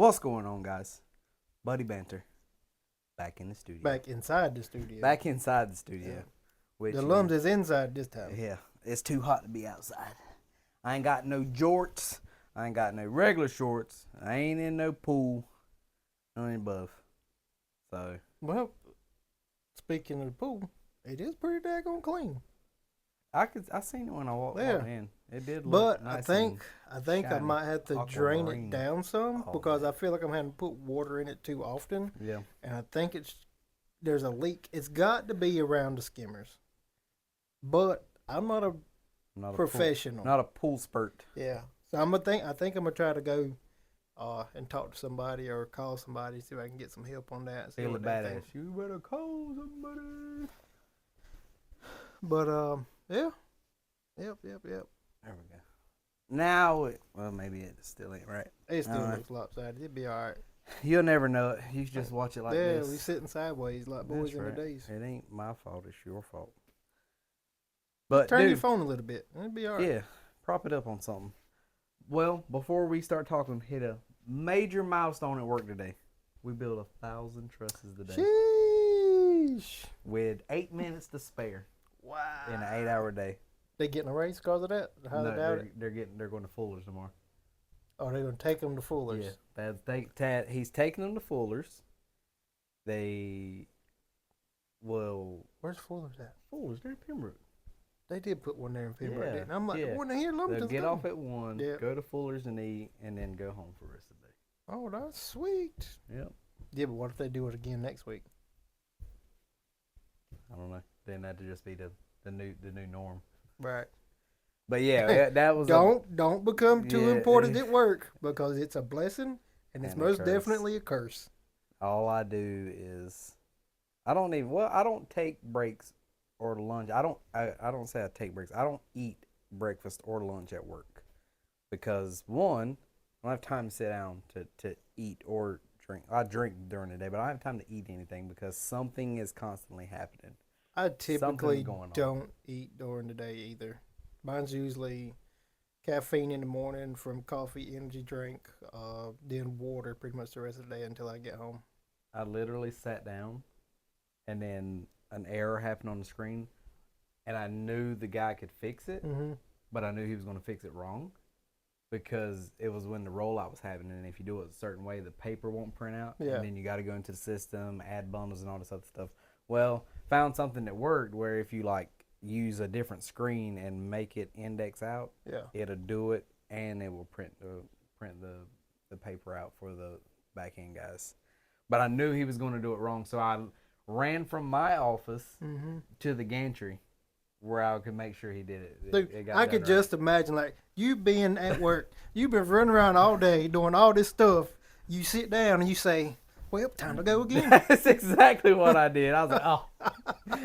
What's going on, guys? Buddy Banter. Back in the studio. Back inside the studio. Back inside the studio. Yeah. Which The Lums is inside this time. Yeah. It's too hot to be outside. I ain't got no jorts. I ain't got no regular shorts. I ain't in no pool. None above. So. Well, speaking of the pool, it is pretty daggone clean. I seen it when I walked in. It did look but nice. I think I might have to drain it down some because day. I feel like I'm having to put water in it too often. Yeah. And I think there's a leak. It's got to be around the skimmers. But I'm not a professional. Not a pool spurt. Yeah. So I think I'm gonna try to go and talk to somebody or call somebody, see if I can get some help on that. Feel a badass. You better call somebody. But yeah. Yep. There we go. Now, well, maybe it still ain't right. It still looks lopsided. It'd be all right. You'll never know it. You just watch it like this. Yeah, we sitting sideways like boys in the days. It ain't my fault. It's your fault. But turn your phone a little bit. It'd be all right. Yeah, prop it up on something. Well, before we start talking, hit a major milestone at work today. We built 1,000 trusses today. Sheesh. With 8 minutes to spare. Wow. In an 8-hour day. They getting a raise because of that? They're going to Fuller's tomorrow. Oh, they're going to take them to Fuller's. Yeah, he's taking them to Fuller's. Where's Fuller's at? Fuller's, they're in Pembroke. They did put one there in Pembroke, didn't they? I'm like, one here, They'll get off at 1, go to Fuller's and eat, and then go home for the rest of the day. Oh, that's sweet. Yep. Yeah, but what if they do it again next week? I don't know. Then that'd just be the new norm. Right. But yeah, that was don't become too important at work because it's a blessing and it's most definitely a curse. All I do is I don't take breaks or lunch. I don't say I take breaks. I don't eat breakfast or lunch at work because one, I don't have time to sit down to eat or drink. I drink during the day, but I don't have time to eat anything because something is constantly happening. I typically don't eat during the day either. Mine's usually caffeine in the morning from coffee, energy drink, then water pretty much the rest of the day until I get home. I literally sat down and then an error happened on the screen and I knew the guy could fix it, but I knew he was going to fix it wrong because it was when the rollout was happening, and if you do it a certain way, the paper won't print out, and then you got to go into the system, add bundles and all this other stuff. Well, found something that worked where if you use a different screen and make it index out, it'll do it and it will print the paper out for the back end guys. But I knew he was going to do it wrong, so I ran from my office to the gantry where I could make sure he did it. Dude, I could just imagine you being at work, you've been running around all day doing all this stuff. You sit down and you say, well, time to go again. That's exactly what I did. I was like, oh,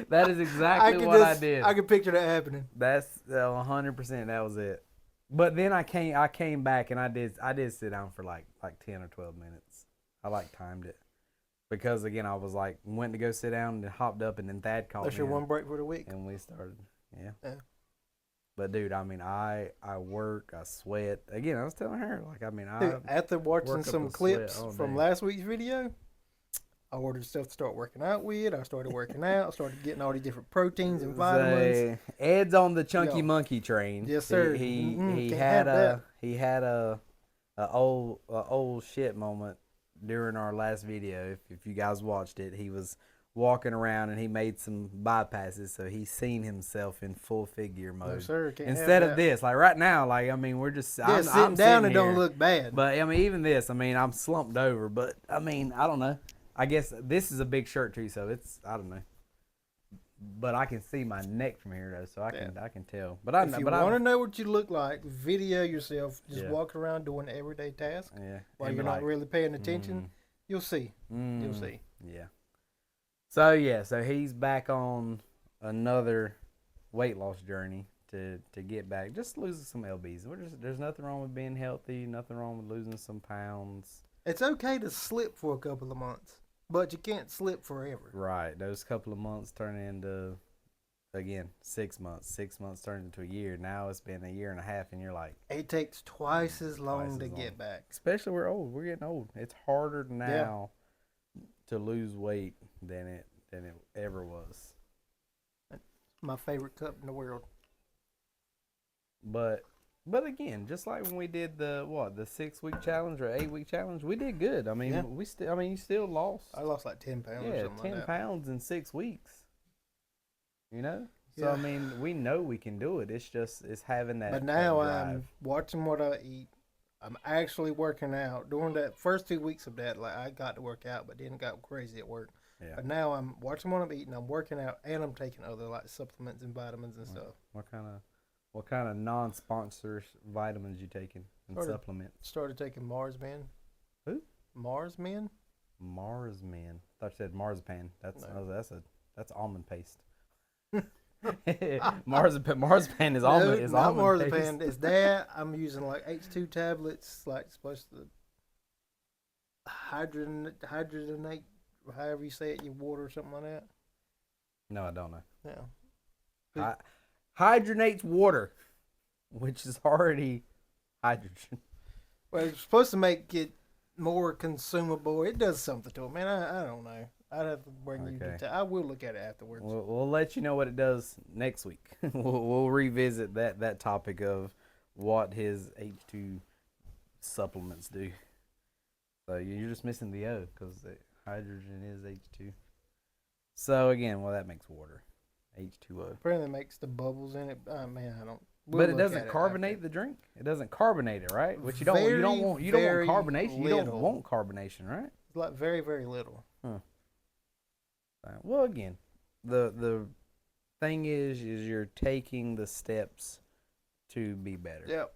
that is exactly what I did. I could picture that happening. That's 100%. That was it. But then I came back and I did sit down for like 10 or 12 minutes. I timed it because again I was went to go sit down and hopped up and then Thad called me. That's your one break for the week. And we started. Yeah. But dude, I mean, I work, I sweat. Again, I was telling her, dude, after watching some clips from last week's video, I ordered stuff to start working out with. I started working out. I started getting all these different proteins and vitamins. Ed's on the chunky monkey train. Yes, sir. He had a old shit moment during our last video. If you guys watched it, he was walking around and he made some bypasses, so he's seen himself in full figure mode. No, sir, instead of this, right now, we're just I'm down and don't look bad. But even this, I'm slumped over. But I don't know. I guess this is a big shirt too, so I don't know. But I can see my neck from here though, so I can tell. But if you want to know what you look like, video yourself just walking around doing everyday tasks while you're not really paying attention. You'll see. You'll see. Yeah. So he's back on another weight loss journey to get back, just losing some lbs. There's nothing wrong with being healthy, nothing wrong with losing some pounds. It's okay to slip for a couple of months, but you can't slip forever. Right. Those couple of months turn into again, 6 months. 6 months turned into a year. Now it's been a year and a half, and you're like, it takes twice as long to get back. Especially we're old. We're getting old. It's harder now to lose weight than it ever was. My favorite cup in the world. But again, just like when we did the 6-week challenge or 8-week challenge, we did good. I mean, you still lost. I lost like 10 pounds. Yeah, or something 10 like that. pounds in 6 weeks. You know, so Yeah. I mean, we know we can do it. It's just having that. But now that I'm watching what I eat. I'm actually working out. During that first 2 weeks of that, like I got to work out, but then got crazy at work. Yeah. But now I'm watching what I'm eating. I'm working out, and I'm taking other like supplements and vitamins and stuff. What kind of non-sponsor vitamins you taking and supplements? Started taking Mars Man. Who? Mars Man. Mars Man. I thought you said marzipan. That's almond paste. Marzipan is almond. No, Is not almond marzipan. paste. It's that. I'm using like H2 tablets, like supposed to hydrogenate, however you say it, your water or something like that. No, I don't know. Yeah. Hydrogenates water, which is already hydrogen. Well, it's supposed to make it more consumable. It does something to it, man. I don't know. I'd have to bring you to. I will look at it afterwards. We'll let you know what it does next week. we'll revisit that topic of what his H2 supplements do. So you're just missing the O because hydrogen is H2. So again, that makes water, H2O. Apparently, it makes the bubbles in it. Man, I don't. But it doesn't carbonate the drink. It doesn't carbonate it, right? Which you don't want carbonation. Little. You don't want carbonation, right? It's like very, very little. Huh. Well, again, the thing is you're taking the steps to be better. Yep.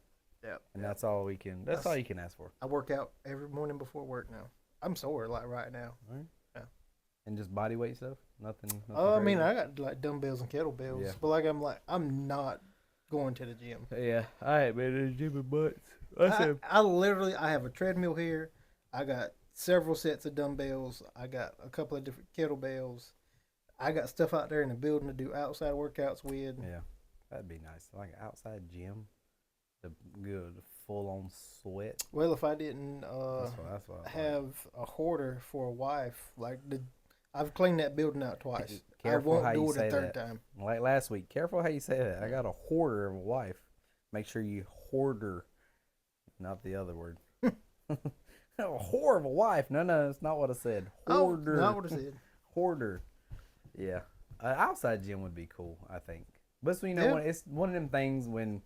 And that's all we can. That's all you can ask for. I work out every morning before work now. I'm sore like right now. Right. Yeah. And just body weight stuff. Nothing. I mean, I got like dumbbells and kettlebells, Yeah. but I'm not going to the gym. Yeah, I ain't been to the gym in months. I have a treadmill here. I got several sets of dumbbells. I got a couple of different kettlebells. I got stuff out there in the building to do outside workouts with. Yeah, that'd be nice. Like an outside gym, the good full on sweat. Well, if I didn't that's what have a hoarder for a wife, I've cleaned that building out twice. Careful I won't how do you it say a third that. time. Like last week, careful how you say that. I got a hoarder of a wife. Make sure you hoarder, not the other word. A whore of a wife. No, that's not what I said. Hoarder. Oh, not what I said. Hoarder. Yeah. Outside gym would be cool, I think. But so, it's one of them things when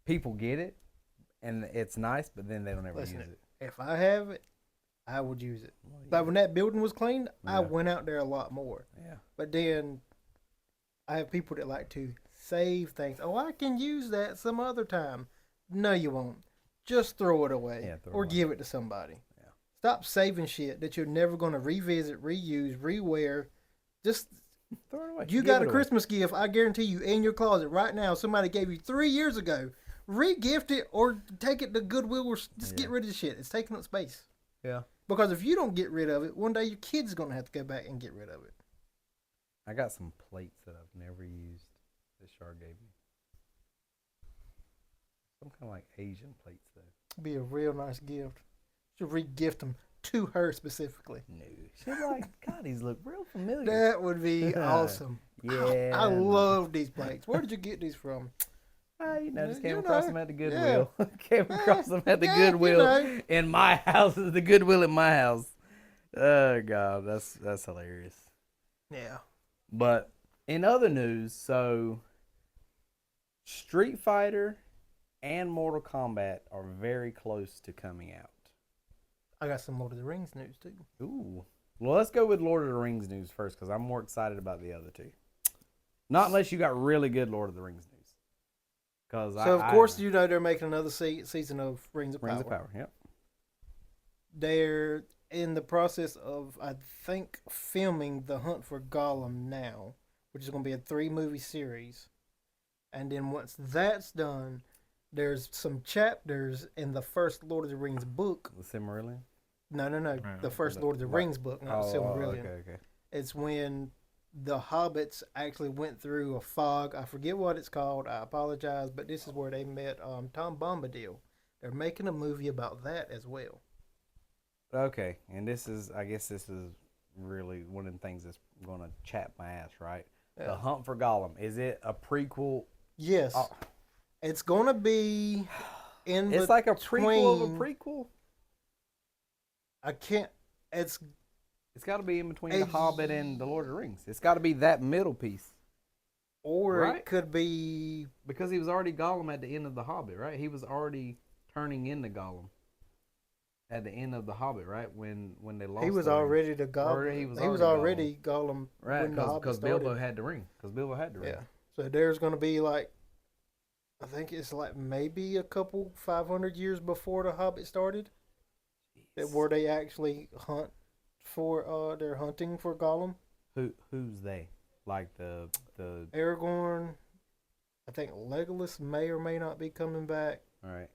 people get it and it's nice, but then they don't ever use it. If I have it, I would use it. Well, yeah. Like when that building was cleaned, I went out there a lot more. Yeah. But then I have people that like to save things. Oh, I can use that some other time. No, you won't. Just throw it away or give it to somebody. Yeah. Stop saving shit that you're never going to revisit, reuse, rewear. Just throw it away. You got a Christmas gift, I guarantee you, in your closet right now. Somebody gave you 3 years ago. Re-gift it or take it to Goodwill or just get rid of the shit. It's taking up space. Yeah. Because if you don't get rid of it, one day your kid's going to have to go back and get rid of it. I got some plates that I've never used that Shar gave me. Some kind of like Asian plates, though. Be a real nice gift. Should re-gift them to her specifically. No. She's like, God, these look real familiar. That would be awesome. Yeah. I love these plates. Where did you get these from? Just came across them at the Goodwill. Yeah. Came across them at the Goodwill in my house. The Goodwill in my house. Oh God, that's hilarious. Yeah. But in other news, so Street Fighter and Mortal Kombat are very close to coming out. I got some Lord of the Rings news too. Ooh. Well, let's go with Lord of the Rings news first because I'm more excited about the other two. Not unless you got really good Lord of the Rings news. Of course, they're making another season of Rings of Power. Rings of Power, yep. They're in the process of, I think, filming The Hunt for Gollum now, which is going to be a 3-movie series. And then once that's done, there's some chapters in the first Lord of the Rings book. The Silmarillion? No. The first Lord of the Rings book, not the Silmarillion. Okay. It's when the hobbits actually went through a fog. I forget what it's called. I apologize, but this is where they met Tom Bombadil. They're making a movie about that as well. Okay, and I guess this is really one of the things that's going to chap my ass, right? Yeah. The Hunt for Gollum. Is it a prequel? Yes. It's going to be in It's like a prequel of a prequel? I can't. It's got to be in between The Hobbit and The Lord of the Rings. It's got to be that middle piece. Or right? It could be... Because he was already Gollum at the end of The Hobbit, right? He was already turning into Gollum at the end of The Hobbit, right? When they lost. He was already the Gollum. He was already Gollum, right? Because Bilbo had the ring. Yeah. So there's going to be like, I think it's like maybe a couple 500 years before The Hobbit started, where they actually hunt for. They're hunting for Gollum. Who's they? Like the Aragorn. I think Legolas may or may not be coming back. All right.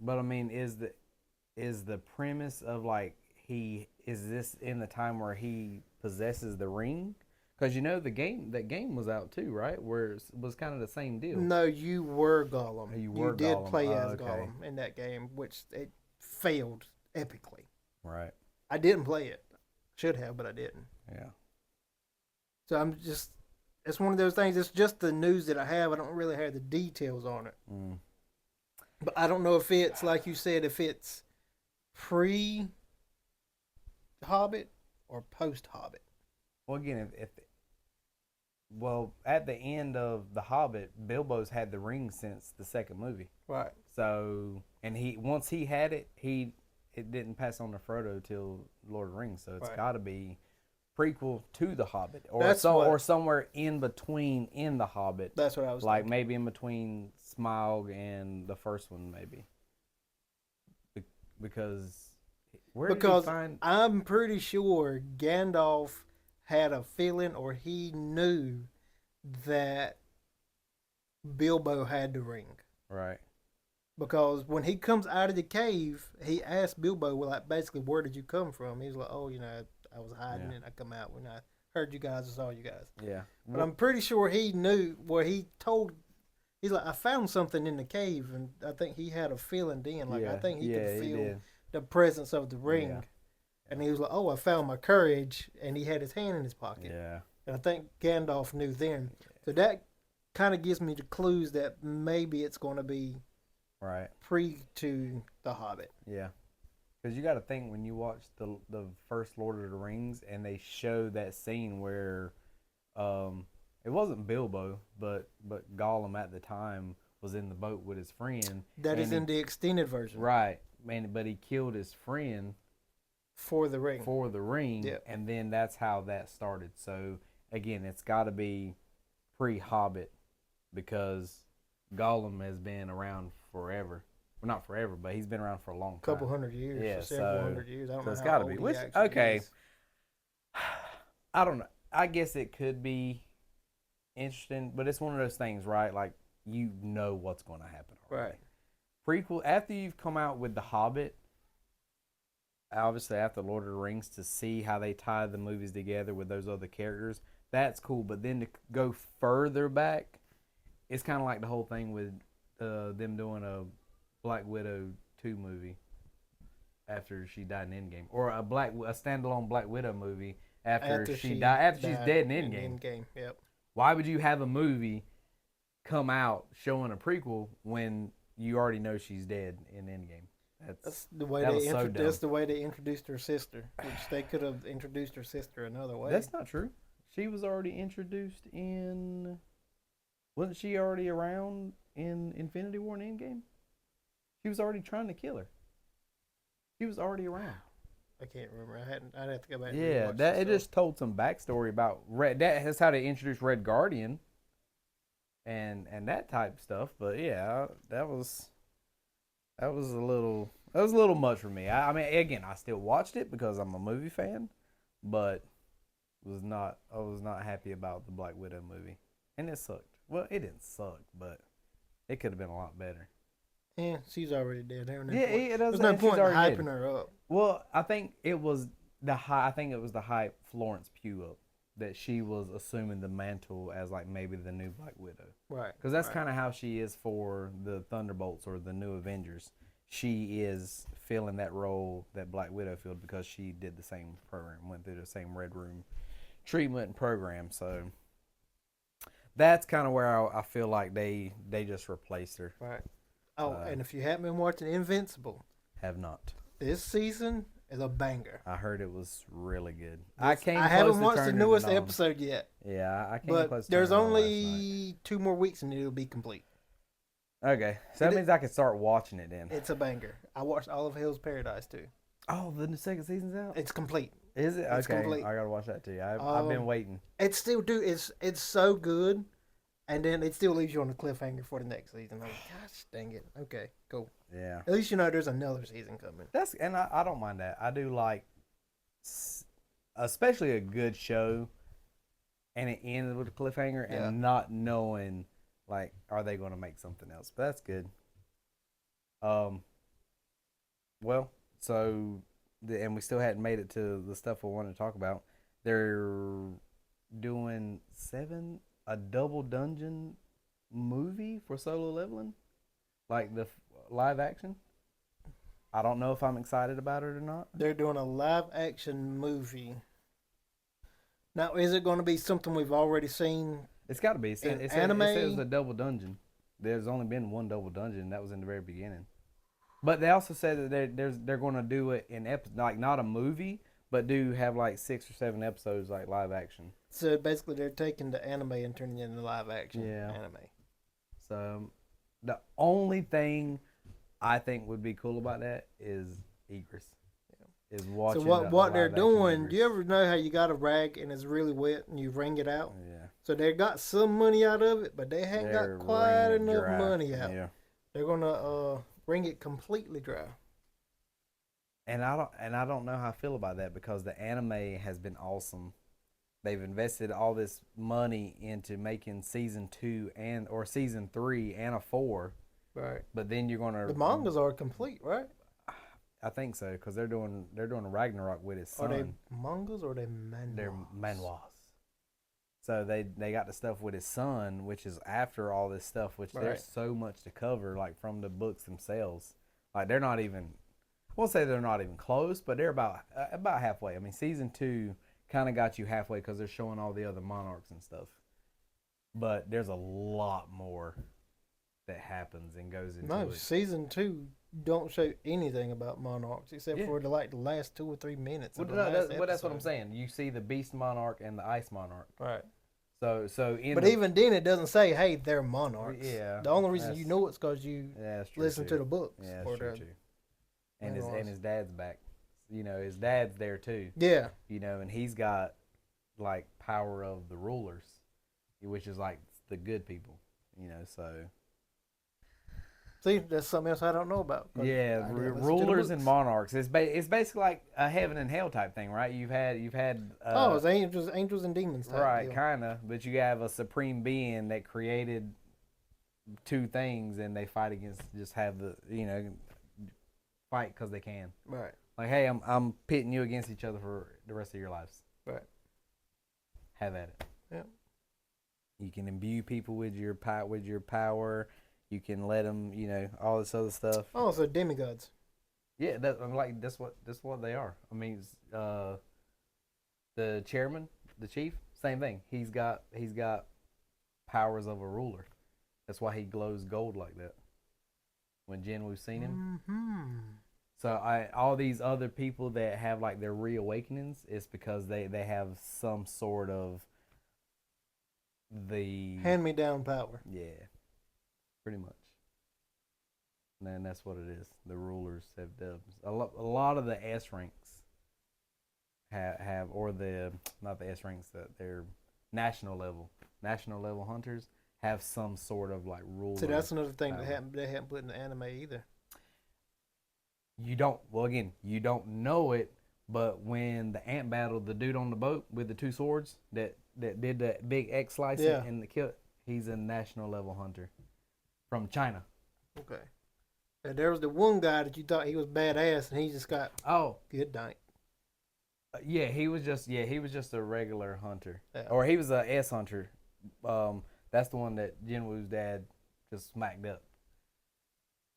But I mean, is the premise of like is this in the time where he possesses the ring? Because that game was out too, right? Where it was kind of the same deal. No, you were Gollum. You did play as Gollum in that game, which it failed epically. Right. I didn't play it. Should have, but I didn't. Yeah. So it's one of those things. It's just the news that I have. I don't really have the details on it. But I don't know if it's, like you said, if it's pre-Hobbit or post-Hobbit. Well, again, at the end of The Hobbit, Bilbo's had the ring since the second movie. Right. So, and once he had it, it didn't pass on to Frodo till Lord of the Rings. So it's got to be prequel to The Hobbit, or somewhere in between in The Hobbit. That's what I was thinking. Maybe in between Smaug and the first one, maybe. Because did he find? I'm pretty sure Gandalf had a feeling, or he knew that Bilbo had the ring. Right. Because when he comes out of the cave, he asked Bilbo, well, like, basically, where did you come from? He's like, oh, I was hiding and I come out when I heard you guys, I saw you guys. Yeah. But I'm pretty sure he knew where he's like, I found something in the cave, and I think he had a feeling then. Like, I think he could feel the presence of the ring. Yeah. And he was like, oh, I found my courage, and he had his hand in his pocket. Yeah. And I think Gandalf knew then. So that kind of gives me the clues that maybe it's going to be pre to The Hobbit. Yeah. Because you got to think, when you watch the first Lord of the Rings and they show that scene where it wasn't Bilbo, but Gollum at the time was in the boat with his friend. That is in the extended version. Right. But he killed his friend for the ring. Yeah. And then that's how that started. So, again, it's got to be pre-Hobbit, because Gollum has been around forever. Well, not forever, but he's been around for a long time. Couple hundred years. Yeah, several hundred years. I don't know. It's got to be. Okay. I don't know. I guess it could be interesting, but it's one of those things, right? Like, what's going to happen. Right. Prequel, after you've come out with The Hobbit, obviously after Lord of the Rings, to see how they tie the movies together with those other characters, that's cool. But then to go further back, it's kind of like the whole thing with them doing a Black Widow 2 movie after she died in Endgame, or a standalone Black Widow movie after she's dead in Endgame. Yep. Why would you have a movie come out showing a prequel when you already know she's dead in Endgame? That's the way that's the way they introduced her sister, which they could have introduced her sister another way. That's not true. She was already introduced in. Wasn't she already around in Infinity War and Endgame? She was already trying to kill her. She was already around. I can't remember. I'd have to go back. Yeah, it just told some backstory about Red. That's how they introduced Red Guardian, and that type of stuff. But yeah, that was a little much for me. I mean, again, I still watched it because I'm a movie fan, but I was not happy about the Black Widow movie, and it sucked. Well, it didn't suck, but it could have been a lot better. Yeah, she's already dead. There's no point in hyping her up. Well, I think it was I think it was the hype Florence Pugh up that she was assuming the mantle as like maybe the new Black Widow. Right. Because that's kind of how she is for the Thunderbolts or the new Avengers. She is filling that role that Black Widow filled because she did the same program, went through the same Red Room treatment and program. So that's kind of where I feel like they just replaced her. Right. Oh, and if you haven't been watching Invincible, have not. This season is a banger. I heard it was really good. I haven't watched the newest episode yet. Yeah, I can't. But there's only 2 more weeks and it'll be complete. Okay, so that means I can start watching it then. It's a banger. I watched all of Hell's Paradise too. Oh, the second season's out? It's complete. Is it? It's okay, complete. I gotta watch that too. I've been waiting. It's still it's so good, and then it still leaves you on a cliffhanger for the next season. I'm like, gosh, dang it. Okay, cool. Yeah. At least you know there's another season coming. I don't mind that. I do like, especially a good show, and it ends with a cliffhanger, and not knowing like are they going to make something else. But that's good. Well, so and we still hadn't made it to the stuff we wanted to talk about. They're doing a double dungeon movie for Solo Leveling, like the live action. I don't know if I'm excited about it or not. They're doing a live action movie. Now, is it going to be something we've already seen? It's got to be. Anime? It says a double dungeon. There's only been one double dungeon, and that was in the very beginning. But they also said that they're going to do it in like not a movie, but do have like 6 or 7 episodes like live action. So basically, they're taking the anime and turning it into live action anime. So the only thing I think would be cool about that is Egress. Is watching. So what they're doing? Do you ever know how you got a rag and it's really wet and you wring it out? Yeah. So they got some money out of it, but they haven't got quite enough money out. Yeah. They're gonna wring it completely dry. And I don't know how I feel about that because the anime has been awesome. They've invested all this money into making season 2 or season 3 and a 4. Right. But then you're gonna the mangas are complete, right? I think so because they're doing a Ragnarok with his son. Are they mangas or are they manhwas? They're manhwas. So they got the stuff with his son, which is after all this stuff, which there's so much to cover, like from the books themselves. Like they're not even, I won't say they're not even close, but they're about halfway. I mean, season 2 kind of got you halfway because they're showing all the other monarchs and stuff. But there's a lot more that happens and goes into it. Season 2 don't show anything about monarchs except for the last 2 or 3 minutes. Well, that's what I'm saying. You see the beast monarch and the ice monarch. Right. Even then it doesn't say, hey, they're monarchs. Yeah. The only reason you know it's because you listen to the books. Yeah, that's true too. And his dad's back. You know, his dad's there too. Yeah. You know, and he's got like power of the rulers, which is like the good people. You know, so. See, that's something else I don't know about. Yeah, rulers and monarchs. It's basically like a heaven and hell type thing, right? You've had. It's angels and demons type right, kind of. But you have a supreme being that created 2 things, and they fight against. Just have the fight because they can. Right. Like, hey, I'm pitting you against each other for the rest of your lives. Right. Have at it. Yeah. You can imbue people with your power. You can let them, all this other stuff. Oh, so demigods. Yeah, that's what they are. I mean, the chairman, the chief, same thing. He's got powers of a ruler. That's why he glows gold like that. When we've seen him. Mm-hmm. So all these other people that have like their reawakenings, it's because they have some sort of the hand-me-down power. Yeah. Pretty much. And that's what it is. The rulers have dubs. A lot of the S ranks have or not the S ranks, they're national level hunters have some sort of like ruler. So that's another thing that they haven't put in the anime either. You don't know it, but when the ant battled the dude on the boat with the 2 swords that did the big X slicing and the kill, he's a national level hunter. From China. Okay. And there was the one guy that you thought he was badass, and he just got good night. Yeah, he was just a regular hunter, Yeah. or he was a S hunter. That's the one that Jinwoo's dad just smacked up.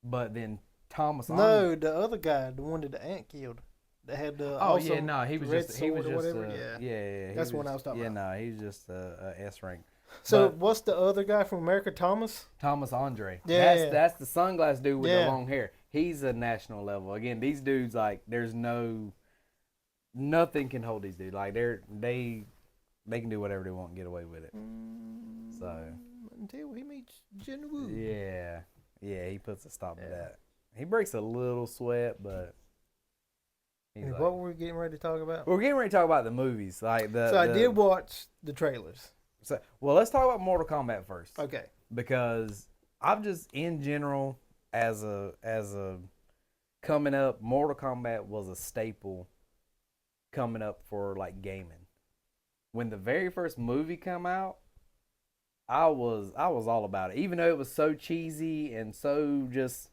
But then Thomas No, the other guy, the one that the ant killed, that had the oh yeah, awesome no, he was red just sword or whatever. Yeah, yeah, that's the one I was talking yeah, about. no, he was just a S rank. So But what's the other guy from America? Thomas. Thomas Andre, Yeah, that's the sunglass dude with the yeah. long hair. He's a national level. Again, these dudes like there's nothing can hold these dudes. Like they can do whatever they want and get away with it. So Until he meets Jinwoo. yeah, he puts a stop to that. He breaks a little sweat, but like, what were we getting ready to talk about? We're getting ready to talk about the movies, like the. So I did watch the trailers. So well, let's talk about Mortal Kombat first. Okay. Because I've just in general as a coming up, Mortal Kombat was a staple coming up for like gaming. When the very first movie come out, I was all about it. Even though it was so cheesy and so just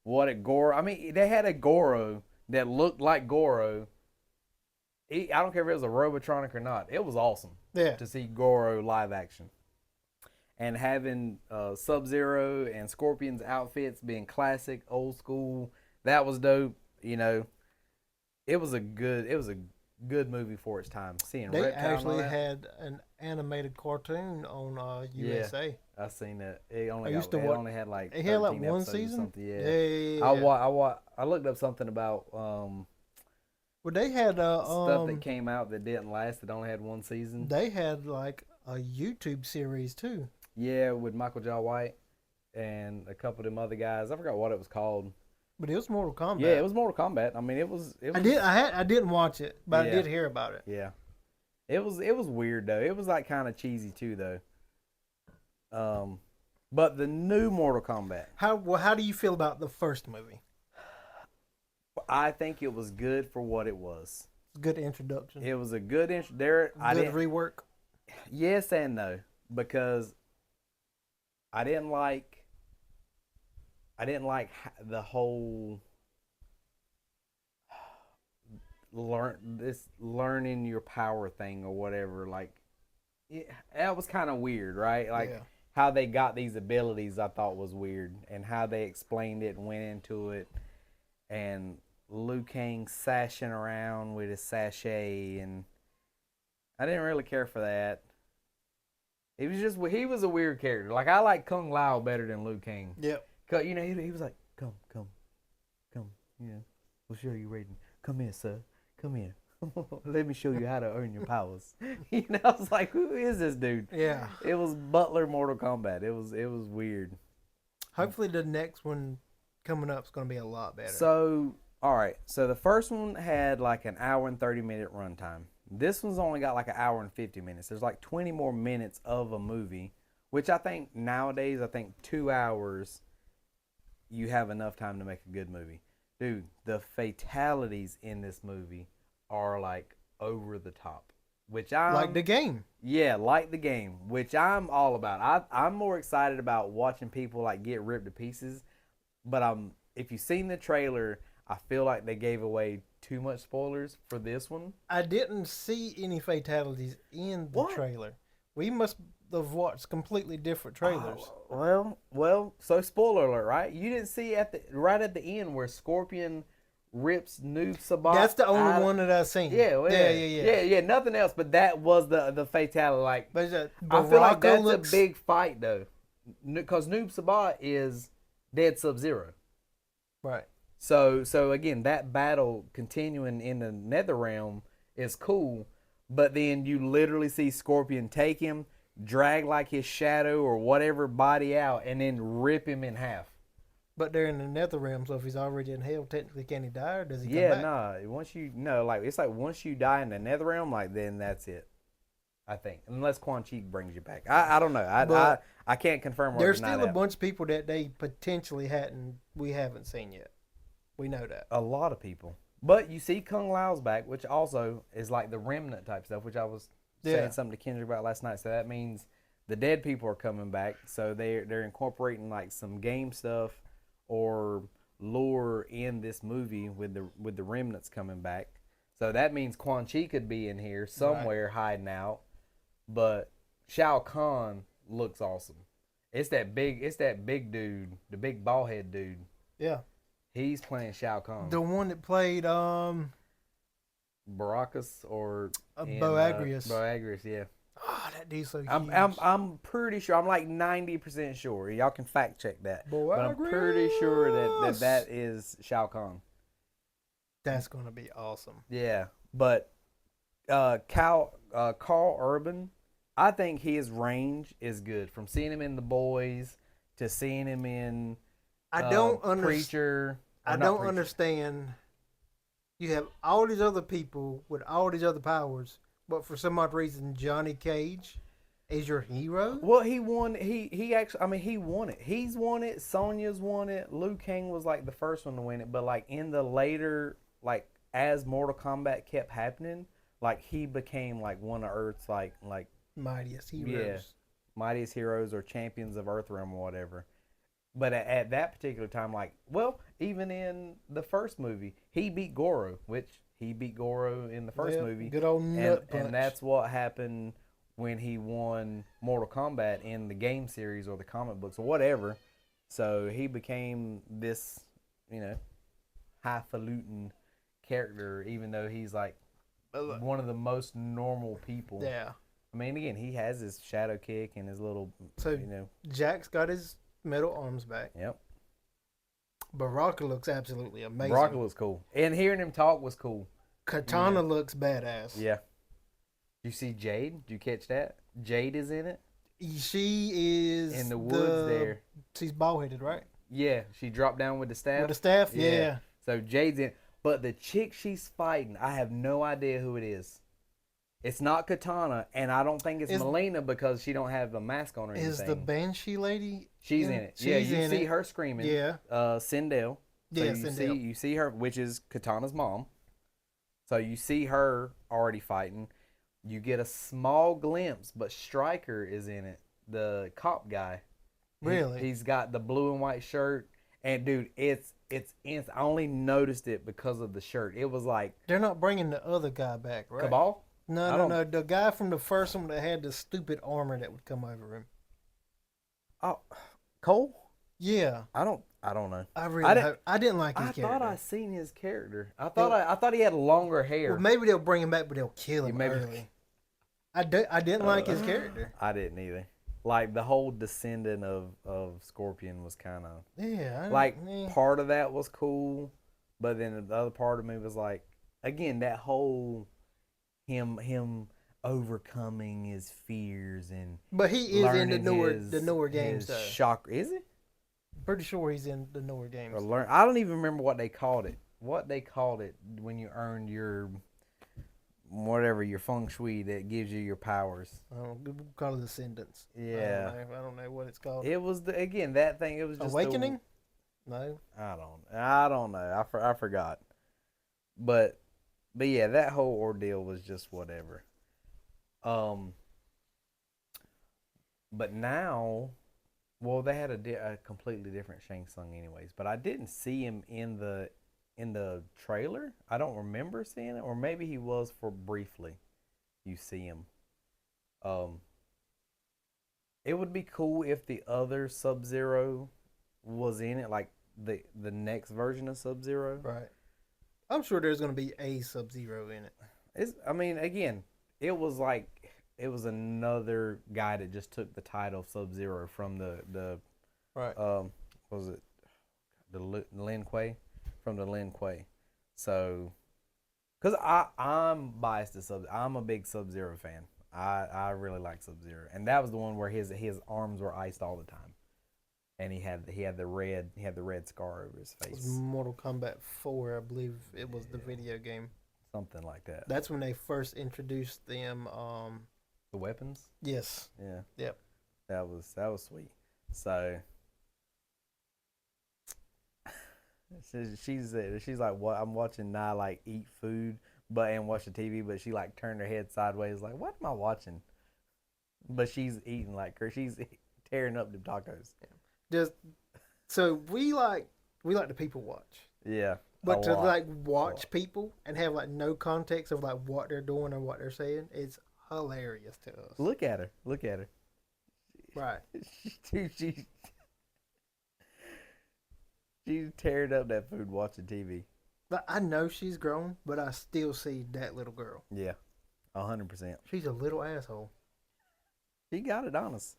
what it Goro. I mean, they had a Goro that looked like Goro. I don't care if it was a Robotronic or not. It was awesome. Yeah. To see Goro live action. And having Sub-Zero and Scorpion's outfits being classic, old school, that was dope. You know, it was a good movie for its time. Seeing they Reptile actually had an animated cartoon on USA. Yeah, I seen it. It only had like it had like one season. season. Something. Yeah. Yeah. I looked up something about well, they had stuff that came out that didn't last. That only had one season. They had like a YouTube series too. Yeah, with Michael Jai White and a couple of them other guys. I forgot what it was called. But it was Mortal Kombat. Yeah, it was Mortal Kombat. I mean, it was. I didn't watch it, but I did hear about it. Yeah, it was weird though. It was like kind of cheesy too though. But the new Mortal Kombat. How do you feel about the first movie? I think it was good for what it was. Good introduction. It was a good Good rework. Yes and no, because I didn't like the whole learning your power thing or whatever. Like, that was kind of weird, right? Like how they got these abilities, I thought was weird, and how they explained it and went into it, and Liu Kang sashing around with his sachet, and I didn't really care for that. He was a weird character. Like, I like Kung Lao better than Liu Kang. Yep. Cause you know he was like, come, yeah, we'll show you rating. Come here, sir. Come here. Let me show you how to earn your powers. You know, I was like, who is this dude? Yeah. It was Butler Mortal Kombat. It was weird. Hopefully the next one coming up is going to be a lot better. So, all right. So the first one had like an hour and 30-minute runtime. This one's only got like an hour and 50 minutes. There's like 20 more minutes of a movie, which I think nowadays, 2 hours, you have enough time to make a good movie. Dude, the fatalities in this movie are like over the top, which I'm like the game. Yeah, like the game, which I'm all about. I'm more excited about watching people like get ripped to pieces. But if you've seen the trailer, I feel like they gave away too much spoilers for this one. I didn't see any fatalities in the trailer. We must have watched completely different trailers. Well. So spoiler alert, right? You didn't see right at the end where Scorpion rips Noob Sabat. That's the only one that I've seen. Yeah. Nothing else, but that was the fatality. Like, I feel like that's a big fight though, because Noob Sabat is dead Sub-Zero. Right. So again, that battle continuing in the Nether Realm is cool, but then you literally see Scorpion take him, drag like his shadow or whatever body out, and then rip him in half. But they're in the Nether Realm, so if he's already in hell, technically can he die or does he come back? Yeah, it's like once you die in the Nether Realm, like then that's it. I think, unless Quan Chi brings you back. I don't know. I can't confirm. There's still a bunch of people that they potentially we haven't seen yet. We know that. A lot of people. But you see Kung Lao's back, which also is like the remnant type stuff, which I was saying something to Kendrick about last night. So that means the dead people are coming back. So they're incorporating like some game stuff or lore in this movie with the remnants coming back. So that means Quan Chi could be in here somewhere hiding out. But Shao Kahn looks awesome. It's that big dude, the big bald head dude. Yeah. He's playing Shao Kahn. The one that played Baracus or Boagrius. Boagrius, yeah. Oh, that dude's so huge. I'm pretty sure. I'm like 90% sure. Y'all can fact check that. Boagrius. But I'm pretty sure that is Shao Kahn. That's gonna be awesome. Yeah, but Carl Urban, I think his range is good. From seeing him in The Boys to seeing him in Preacher. I don't understand. You have all these other people with all these other powers, but for some odd reason, Johnny Cage is your hero. Well, he won. He actually. I mean, he won it. He's won it. Sonya's won it. Liu Kang was like the first one to win it, but like in the later, like as Mortal Kombat kept happening, like he became like one of Earth's like mightiest heroes. Yeah, mightiest heroes or champions of Earthrealm or whatever. But at that particular time, like, well, even in the first movie, he beat Goro, which he beat Goro in the first movie. Good old nut punch. And that's what happened when he won Mortal Kombat in the game series or the comic books or whatever. So he became this, highfalutin character, even though he's like one of the most normal people. Yeah. I mean, again, he has his shadow kick and his little, Jack's got his metal arms back. Yep. Baraka looks absolutely amazing. Baraka looks cool. And hearing him talk was cool. Katana looks badass. Yeah. You see Jade? Did you catch that? Jade is in it. She is in the woods there. She's bald-headed, right? Yeah. She dropped down with the staff. With the staff? Yeah. So Jade's in. But the chick she's fighting, I have no idea who it is. It's not Katana, and I don't think it's Melina because she don't have a mask on or anything. Is the Banshee lady? She's in it. Yeah, you see her screaming. Yeah. Sindel. So yeah, Sindel. You see her, which is Katana's mom. So you see her already fighting. You get a small glimpse, but Stryker is in it. The cop guy. Really? He's got the blue and white shirt. And, dude, it's I only noticed it because of the shirt. It was like... They're not bringing the other guy back, right? Cabal? No. The guy from the first one that had the stupid armor that would come over him. Oh, Cole? Yeah. I don't know. I didn't like his character. I thought I seen his character. I thought he had longer hair. Well, maybe they'll bring him back, but they'll kill him early. I didn't like his character. I didn't either. Like the whole descendant of Scorpion was kind of part of that was cool, but then the other part of me was like, again, that whole him overcoming his fears and but he is in the newer games though. Shock, is he? Pretty sure he's in the newer games. I don't even remember what they called it. What they called it when you earned your whatever your feng shui that gives you your powers. We'll call it Ascendance. Yeah, I don't know what it's called. It was that thing. It was just Awakening. No, I don't know. I forgot. But yeah, that whole ordeal was just whatever. But now, well, they had a completely different Shang Tsung, anyways. But I didn't see him in the trailer. I don't remember seeing it, or maybe he was for briefly. You see him. It would be cool if the other Sub-Zero was in it, like the next version of Sub-Zero. Right. I'm sure there's going to be a Sub-Zero in it. Again, it was another guy that just took the title of Sub-Zero from the right. Was it the Lin Kuei? From the Lin Kuei. So, because I'm biased to Sub-Zero. I'm a big Sub-Zero fan. I really like Sub-Zero, and that was the one where his arms were iced all the time, and he had the red scar over his face. It was Mortal Kombat 4, I believe it was the video game. Something like that. That's when they first introduced them. The weapons. Yes. Yeah. Yep. That was sweet. So. She's like, what? I'm watching Nye like eat food, and watch the TV, but she like turned her head sideways, like, what am I watching? But she's eating she's tearing up the tacos. So we like to people watch. Yeah. But to like watch people and have like no context of like what they're doing or what they're saying, it's hilarious to us. Look at her. Look at her. Right. She's tearing up that food watching TV. But I know she's grown, but I still see that little girl. Yeah, 100%. She's a little asshole. She got it on us.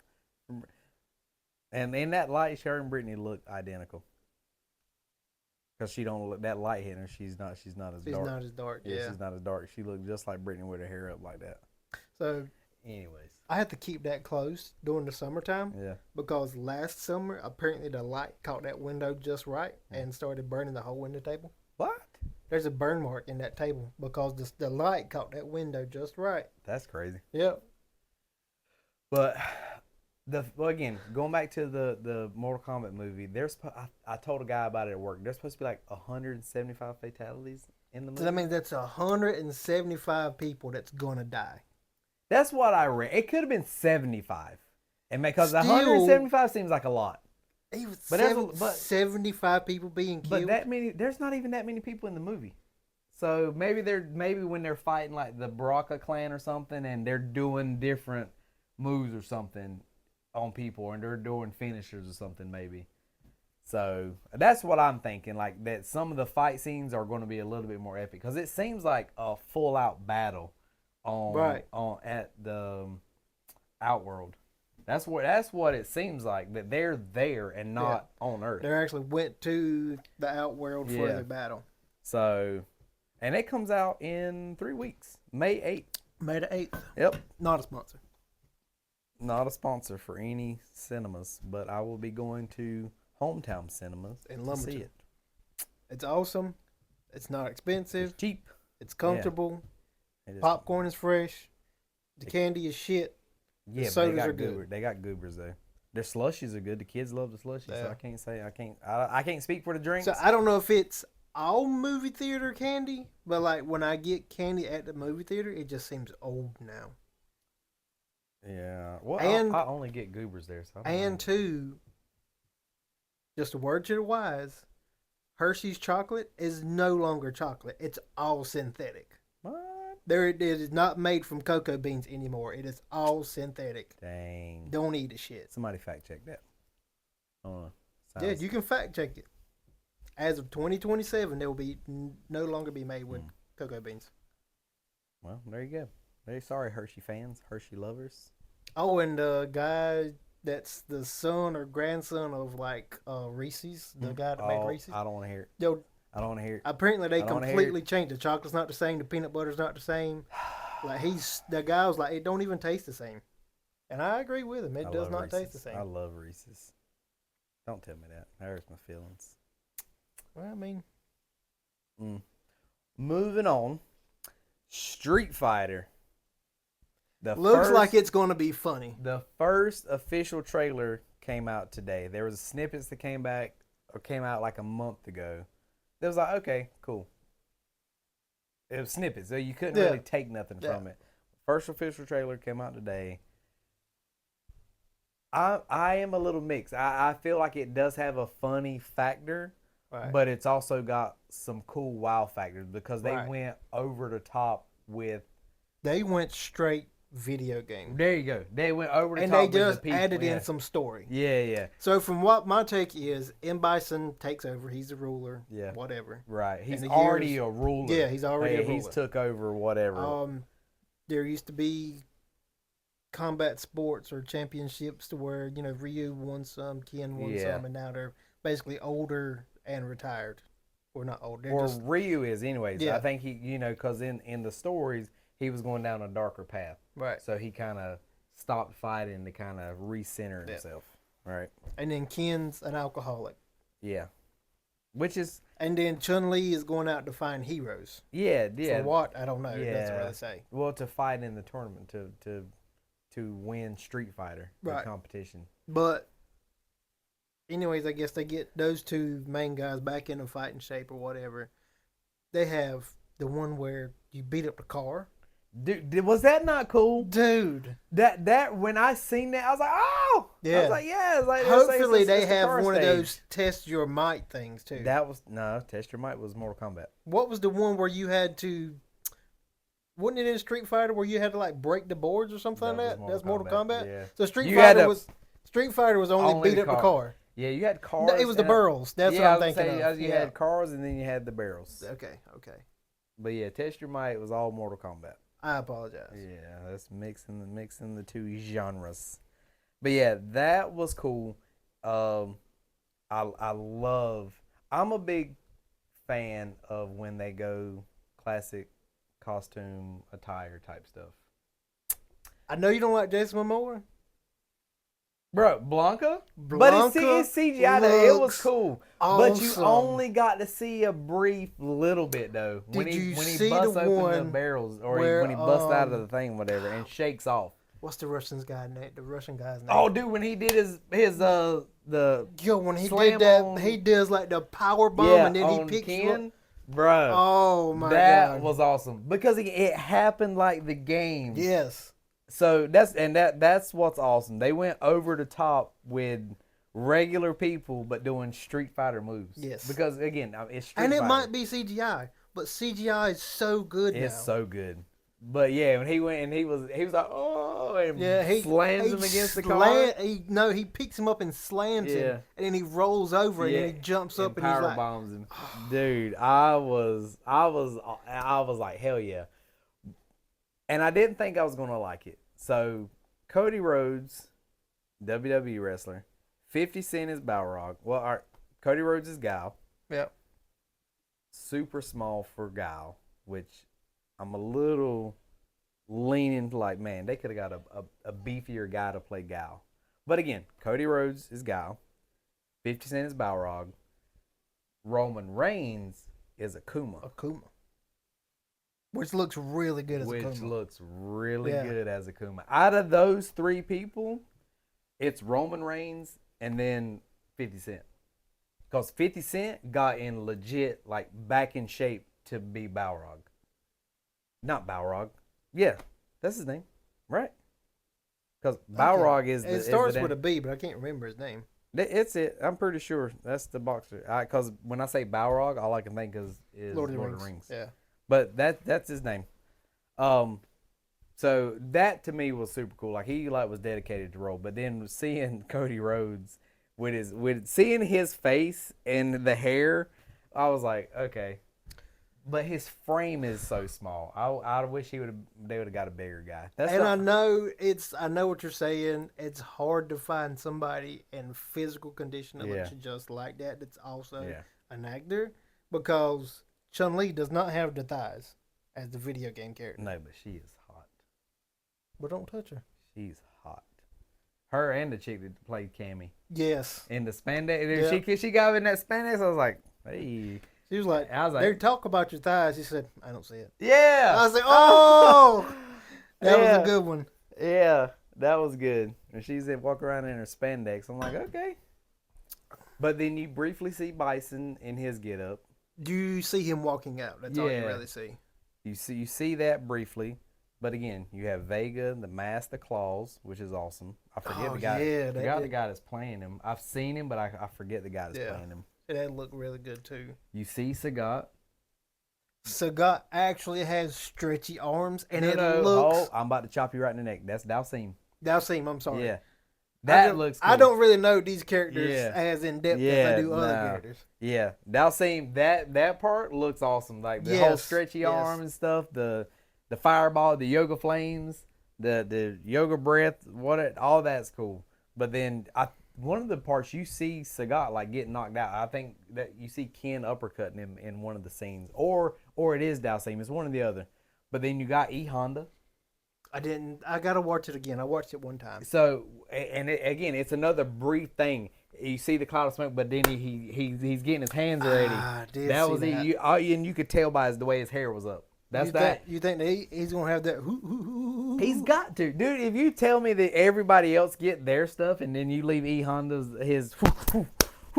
And in that light, her and Brittany look identical. Because she don't look that light hit her. She's not as dark. She's not as dark. Yeah, she's not as dark. She looks just like Brittany with her hair up like that. So, anyways, I had to keep that closed during the summertime. Yeah. Because last summer, apparently the light caught that window just right and started burning the whole window table. What? There's a burn mark in that table because the light caught that window just right. That's crazy. Yep. But again, going back to the Mortal Kombat movie, I told a guy about it at work. There's supposed to be like 175 fatalities in the movie. So that means that's 175 people that's gonna die. That's what I read. It could have been 75, and because 175 seems like a lot. But 75 people being killed. But there's not even that many people in the movie. So maybe when they're fighting like the Baraka clan or something, and they're doing different moves or something on people, and they're doing finishers or something maybe. So that's what I'm thinking. Like that, some of the fight scenes are going to be a little bit more epic because it seems like a full out battle at the Outworld. That's what it seems like, that they're there and not on Earth. They actually went to the Outworld for the battle. So, and it comes out in 3 weeks, May 8th. May the 8th. Yep. Not a sponsor. Not a sponsor for any cinemas, but I will be going to Hometown Cinemas in to see it. It's awesome. It's not expensive. It's cheap. It's comfortable. Yeah. Popcorn is fresh. The candy is shit. Yeah, but they got good. They got goobers though. Their slushies are good. The kids love the slushies. Yeah. So I can't speak for the drinks. So I don't know if it's all movie theater candy, but like when I get candy at the movie theater, it just seems old now. Yeah. Well, I only get goobers there. So two, just a word to the wise, Hershey's chocolate is no longer chocolate. It's all synthetic. What? It is not made from cocoa beans anymore. It is all synthetic. Dang. Don't eat the shit. Somebody fact check that. Yeah, you can fact check it. As of 2027, they will no longer be made with cocoa beans. Well, there you go. Very sorry, Hershey fans, Hershey lovers. Oh, and the guy that's the son or grandson of like Reese's, the guy that made Reese's. I don't want to hear it. Yo, I don't want to hear it. Apparently, they completely changed. The chocolate's not the same. The peanut butter's not the same. Like the guy was like, it don't even taste the same. And I agree with him. It does not taste the same. I love Reese's. Don't tell me that. That hurts my feelings. Well, I mean, moving on. Street Fighter. Looks like it's going to be funny. The first official trailer came out today. There was snippets that came out like a month ago. It was like, okay, cool. It was snippets, so you couldn't really take nothing from it. First official trailer came out today. I am a little mixed. I feel like it does have a funny factor, but it's also got some cool wow factors because they went over the top with. They went straight video game. There you go. They went over the top and they just added in some story. Yeah. So from what my take is, M. Bison takes over. He's the ruler. Yeah. Whatever. Right. He's already a ruler. Yeah, he's already a ruler. He's took over whatever. There used to be combat sports or championships to where, Ryu won some, Ken won some, and now they're basically older and retired. Or not old. Ryu is anyways. Yeah. I think he, because in the stories, he was going down a darker path. Right. So he kind of stopped fighting to kind of recenter himself. Right. And then Ken's an alcoholic. Yeah. Which is... And then Chun-Li is going out to find heroes. Yeah. For what? I don't know. Yeah. It doesn't really say. Well, to fight in the tournament, to win Street Fighter, the competition. But anyways, I guess they get those two main guys back into fighting shape or whatever. They have the one where you beat up the car. Dude, was that not cool? Dude. That when I seen that, I was like, oh! Yeah. I was like, yeah. It's like, hopefully they the have car one stage. of those test your might things, too. Test your might was Mortal Kombat. What was the one where you had to... Wasn't it in Street Fighter where you had to, like, break the boards or something like that? That's Mortal Kombat? Yeah. So Street Fighter was only beat up the car. Yeah, you had cars. No, it was the barrels. That's what I'm thinking of. You had cars and then you had the barrels. Okay. But yeah, Test Your Might was all Mortal Kombat. I apologize. Yeah, that's mixing the two genres. But yeah, that was cool. I'm a big fan of when they go classic costume attire type stuff. I know you don't like Jason Momoa. Bro, Blanca? But it's CGI. It was cool. Awesome. But you only got to see a brief little bit, though. When he busts open the barrels, or when he busts out of the thing, whatever, and shakes off. What's the Russian guy's name? Oh, dude, when he did his when he did that, he does like the power bomb, and then he picks Ken, bro. Oh my god, that was awesome because it happened like the game. Yes. So that's what's awesome. They went over the top with regular people, but doing Street Fighter moves. Yes. Because again, it's Street Fighter. And it might be CGI, but CGI is so good now. It's so good. But yeah, when he went and he was like, oh, and he slams him against the car. He picks him up and slams him, and then he rolls over and then he jumps up and power he's like, bombs him. Dude, I was like, hell yeah. And I didn't think I was gonna like it. So, Cody Rhodes, WWE wrestler. 50 Cent is Balrog. Well, Cody Rhodes is Guile. Yep. Super small for Guile, which I'm a little leaning to like, man, they could have got a beefier guy to play Guile. But again, Cody Rhodes is Guile. 50 Cent is Balrog. Roman Reigns is Akuma. Which looks really good as Akuma. Which looks really good as Akuma. Out of those three people, it's Roman Reigns and then 50 Cent. Because 50 Cent got in legit, like, back in shape to be Balrog. Not Balrog. Yeah, that's his name. Right? Because Balrog is the... It starts with a B, but I can't remember his name. It's it. I'm pretty sure that's the boxer. Because when I say Balrog, all I can think is Lord of the Rings. Yeah. But that's his name. So that to me was super cool. Like he was dedicated to role. But then seeing Cody Rhodes with seeing his face and the hair, I was like, okay. But his frame is so small. I wish they would have got a bigger guy. I know what you're saying. It's hard to find somebody in physical condition that looks just like that. That's also an actor, because Chun-Li does not have the thighs as the video game character. No, but she is hot. But don't touch her. She's hot. Her and the chick that played Cammy. Yes. In the spandex. Yep. She got in that spandex. I was like, hey. She was like, they talk about your thighs. She said, I don't see it. Yeah. I was like, oh. That was a good one. Yeah, that was good. And she's walk around in her spandex. I'm like, okay. But then you briefly see Bison in his getup. Do you see him walking out? That's all you really see. You see that briefly, but again, you have Vega, the mask, the claws, which is awesome. I forget the guy. The guy that's playing him. I've seen him, but I forget the guy that's playing him. That looked really good too. You see Sagat. Sagat actually has stretchy arms, and it looks. Oh, I'm about to chop you right in the neck. That's Dalsim. Dalsim, I'm sorry. Yeah. That looks cool. I don't really know these characters as in depth as I do other characters. Yeah. Dalsim, that part looks awesome. Like the whole stretchy arm and stuff, the fireball, the yoga flames, the yoga breath, all that's cool. But then one of the parts you see Sagat like getting knocked out. I think that you see Ken uppercutting him in one of the scenes. Or it is Dalsim. It's one or the other. But then you got E Honda. I didn't. I gotta watch it again. I watched it one time. So, and again, it's another brief thing. You see the cloud of smoke, but then he's getting his hands ready. That was it. And you could tell by the way his hair was up. You think that he's gonna have that? He's got to, dude. If you tell me that everybody else get their stuff, and then you leave E Honda's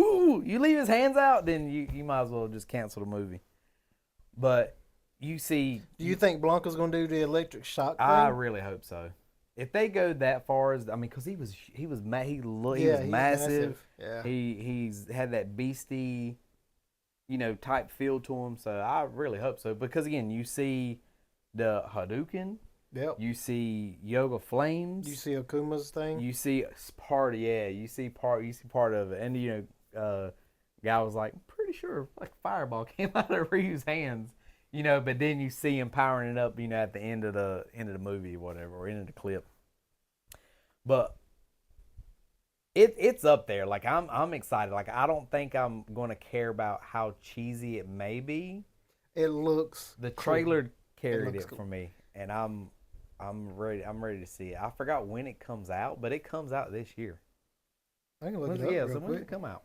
you leave his hands out, then you might as well just cancel the movie. But you see. Do you think Blanca's gonna do the electric shock I thing? really hope so. If they go that far as I mean, because he was Yeah, was he's massive. massive. Yeah. He's had that beastie, type feel to him. So I really hope so. Because again, you see the Hadouken, Yep. you see Yoga Flames, You see Akuma's thing? you see part. Yeah, you see part of it, and guy was like, pretty sure like fireball came out of Ryu's hands. But then you see him powering it up, at the end of the movie or whatever, or end of the clip. But it's up there. Like I'm excited. Like I don't think I'm gonna care about how cheesy it may be. It looks The cool. trailer carried it cool. for me, and I'm ready. I'm ready to see it. I forgot when it comes out, but it comes out this year. I can look it up Yeah, real so quick. when did it come out?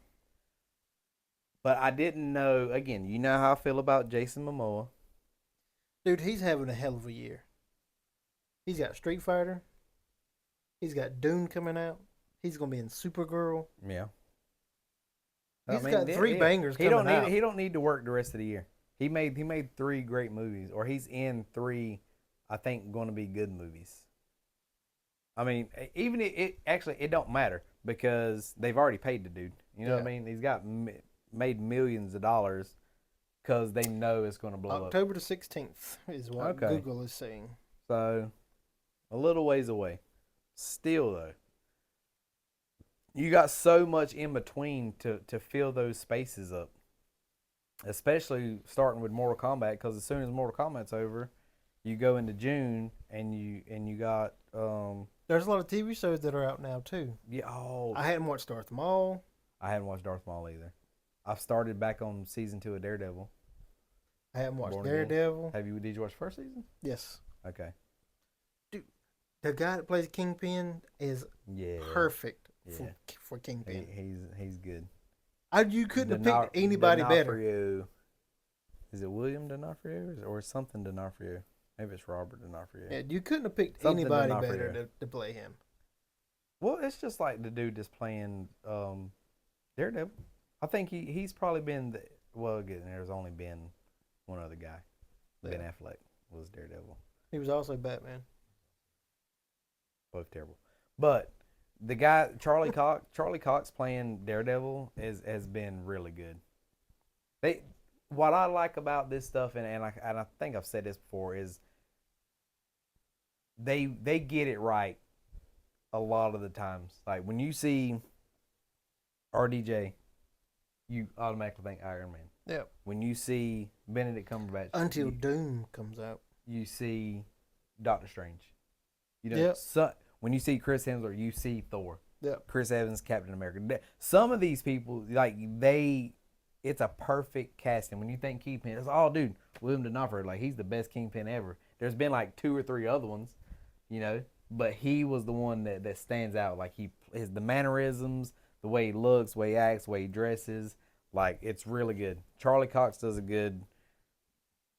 But I didn't know. Again, you know how I feel about Jason Momoa. Dude, he's having a hell of a year. He's got Street Fighter. He's got Dune coming out. He's gonna be in Supergirl. Yeah. He's got three bangers coming out. He don't need to work the rest of the year. He made 3 great movies, or he's in 3, I think, going to be good movies. I mean, even it don't matter because they've already paid the dude. You know what I mean? He's got made millions of dollars because they know it's going to blow October the 16th is what Google is saying. So, a little ways away. Still, though, you got so much in between to fill those spaces up. Especially starting with Mortal Kombat, because as soon as Mortal Kombat's over, you go into June and you got There's a lot of TV shows that are out now too. Yeah. Oh, I hadn't watched Darth Maul. I hadn't watched Darth Maul either. I've started back on season 2 of Daredevil. I haven't watched Born Daredevil. Again. Did you watch the first season? Yes. Okay. Dude, the guy that plays Kingpin is perfect for Kingpin. He's good. You couldn't have picked anybody better. Is it William D'Onofrio or something D'Onofrio? Maybe it's Robert D'Onofrio. Yeah, you couldn't have picked anybody better to play him. Well, it's just like the dude that's playing Daredevil. I think he's probably been again, there's only been one other guy. Ben Affleck was Daredevil. He was also Batman. Both terrible. But the guy Charlie Cox playing Daredevil has been really good. What I like about this stuff, and I think I've said this before, is they get it right a lot of the times. Like when you see RDJ, you automatically think Iron Man. Yeah. When you see Benedict Cumberbatch, until Doom comes out, you see Doctor Strange. When you see Chris Hemsworth, you see Thor. Yeah. Chris Evans, Captain America. Some of these people, it's a perfect casting. When you think Kingpin, it's dude, William D'Onofrio, like he's the best Kingpin ever. There's been like 2 or 3 other ones, but he was the one that stands out. Like the mannerisms, the way he looks, the way he acts, the way he dresses, like it's really good. Charlie Cox does a good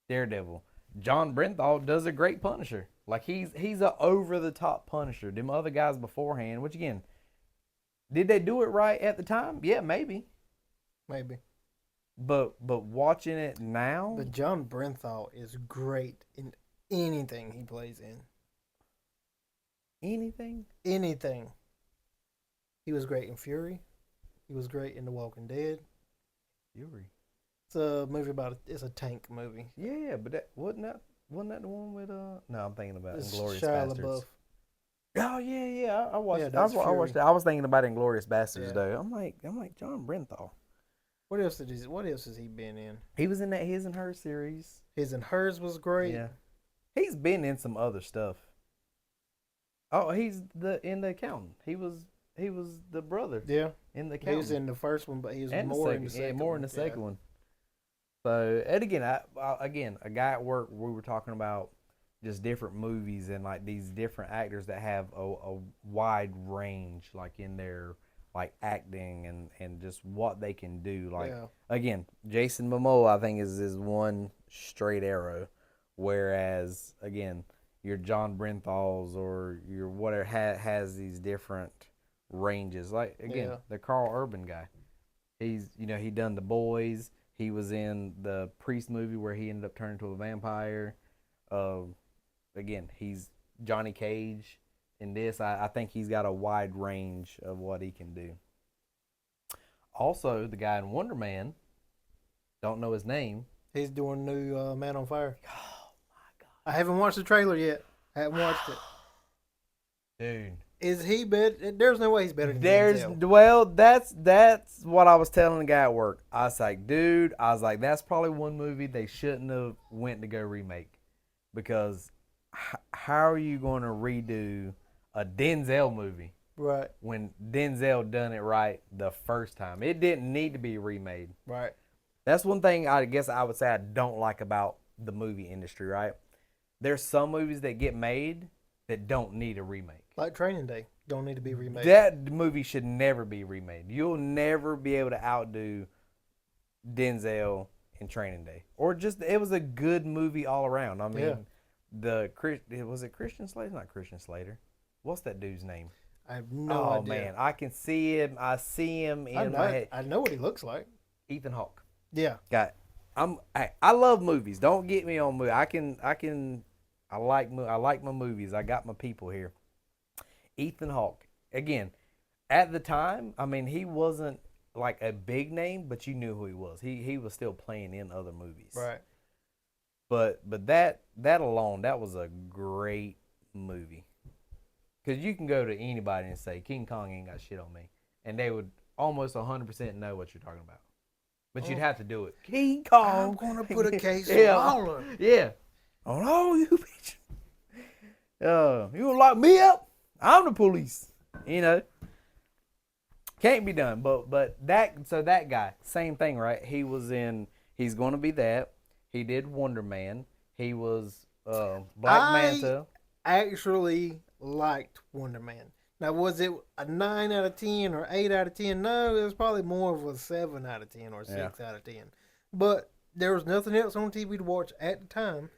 Daredevil. John Brenthal does a great Punisher. Like he's a over the top Punisher. Them other guys beforehand, which again, did they do it right at the time? Yeah, maybe. But watching it now, but John Brenthal is great in anything he plays in. Anything. He was great in Fury. He was great in The Walking Dead. Fury. It's a movie it's a tank movie. Yeah, but wasn't that the one with No, I'm thinking about Inglourious Shia Bastards. LaBeouf. Oh yeah, I watched. Yeah, I watched that. I was thinking about Inglourious Bastards though. I'm like John Brenthal. What else has he been in? He was in that His and Her series. His and Hers was great. Yeah, he's been in some other stuff. Oh, he's in the accountant. He was the brother. Yeah, in the accountant. He was in the first one, but he was more in the second. More in the second one. So, and again, a guy at work, we were talking about just different movies and like these different actors that have a wide range, like in their like acting and just what they can do. Like again, Jason Momoa, I think is one straight arrow, whereas again, your John Brenthals or your whatever has these different ranges. Like again, the Carl Urban guy, he done The Boys. He was in the Priest movie where he ended up turning into a vampire. Uh, Again, he's Johnny Cage in this. I think he's got a wide range of what he can do. Also, the guy in Wonder Man, don't know his name. He's doing new Man on Fire. Oh my god! I haven't watched the trailer yet. I haven't watched it. Dude, is he better? There's no way he's better than Denzel. Well, that's what I was telling the guy at work. I was like, dude, that's probably one movie they shouldn't have went to go remake, because how are you going to redo a Denzel movie? Right. When Denzel done it right the first time. It didn't need to be remade. Right. That's one thing I guess I would say I don't like about the movie industry, right? There's some movies that get made that don't need a remake. Like Training Day. Don't need to be remade. That movie should never be remade. You'll never be able to outdo Denzel in Training Day. Or just, it was a good movie all around. I mean, was it Christian Slater? Not Christian Slater. What's that dude's name? I have no idea. Oh, man. I can see him. I see him in my head. I know what he looks like. Ethan Hawke. Yeah. I love movies. Don't get me on movies. I like my movies. I got my people here. Ethan Hawke. Again, at the time, I mean, he wasn't like a big name, but you knew who he was. He was still playing in other movies. Right. But that alone, that was a great movie. Because you can go to anybody and say, King Kong ain't got shit on me. And they would almost 100% know what you're talking about. But you'd have to do it. King Kong. I'm going to put a case on all of them. Yeah. Oh, you bitch. You gonna lock me up? I'm the police. You know. Can't be done. But that guy, same thing, right? He's going to be that. He did Wonder Man. He was Black Manta. I actually liked Wonder Man. Now, was it a 9 out of 10 or 8 out of 10? No, it was probably more of a 7 out of 10 or 6 out of 10. But there was nothing else on TV to watch at the time,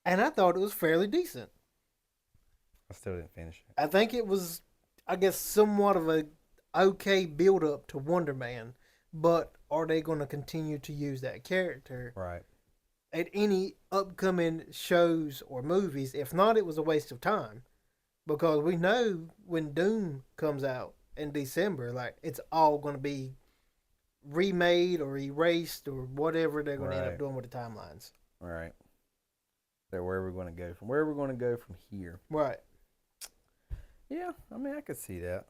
and I thought it was fairly decent. I still didn't finish it. I think it was, I guess, somewhat of a okay build-up to Wonder Man, but are they going to continue to use that character at any upcoming shows or movies? If not, it was a waste of time. Because we know when Doom comes out in December, like, it's all going to be remade or erased or whatever they're going to end up doing with the timelines. Right. So where are we going to go from? Where are we going to go from here? Right. Yeah, I mean, I could see that.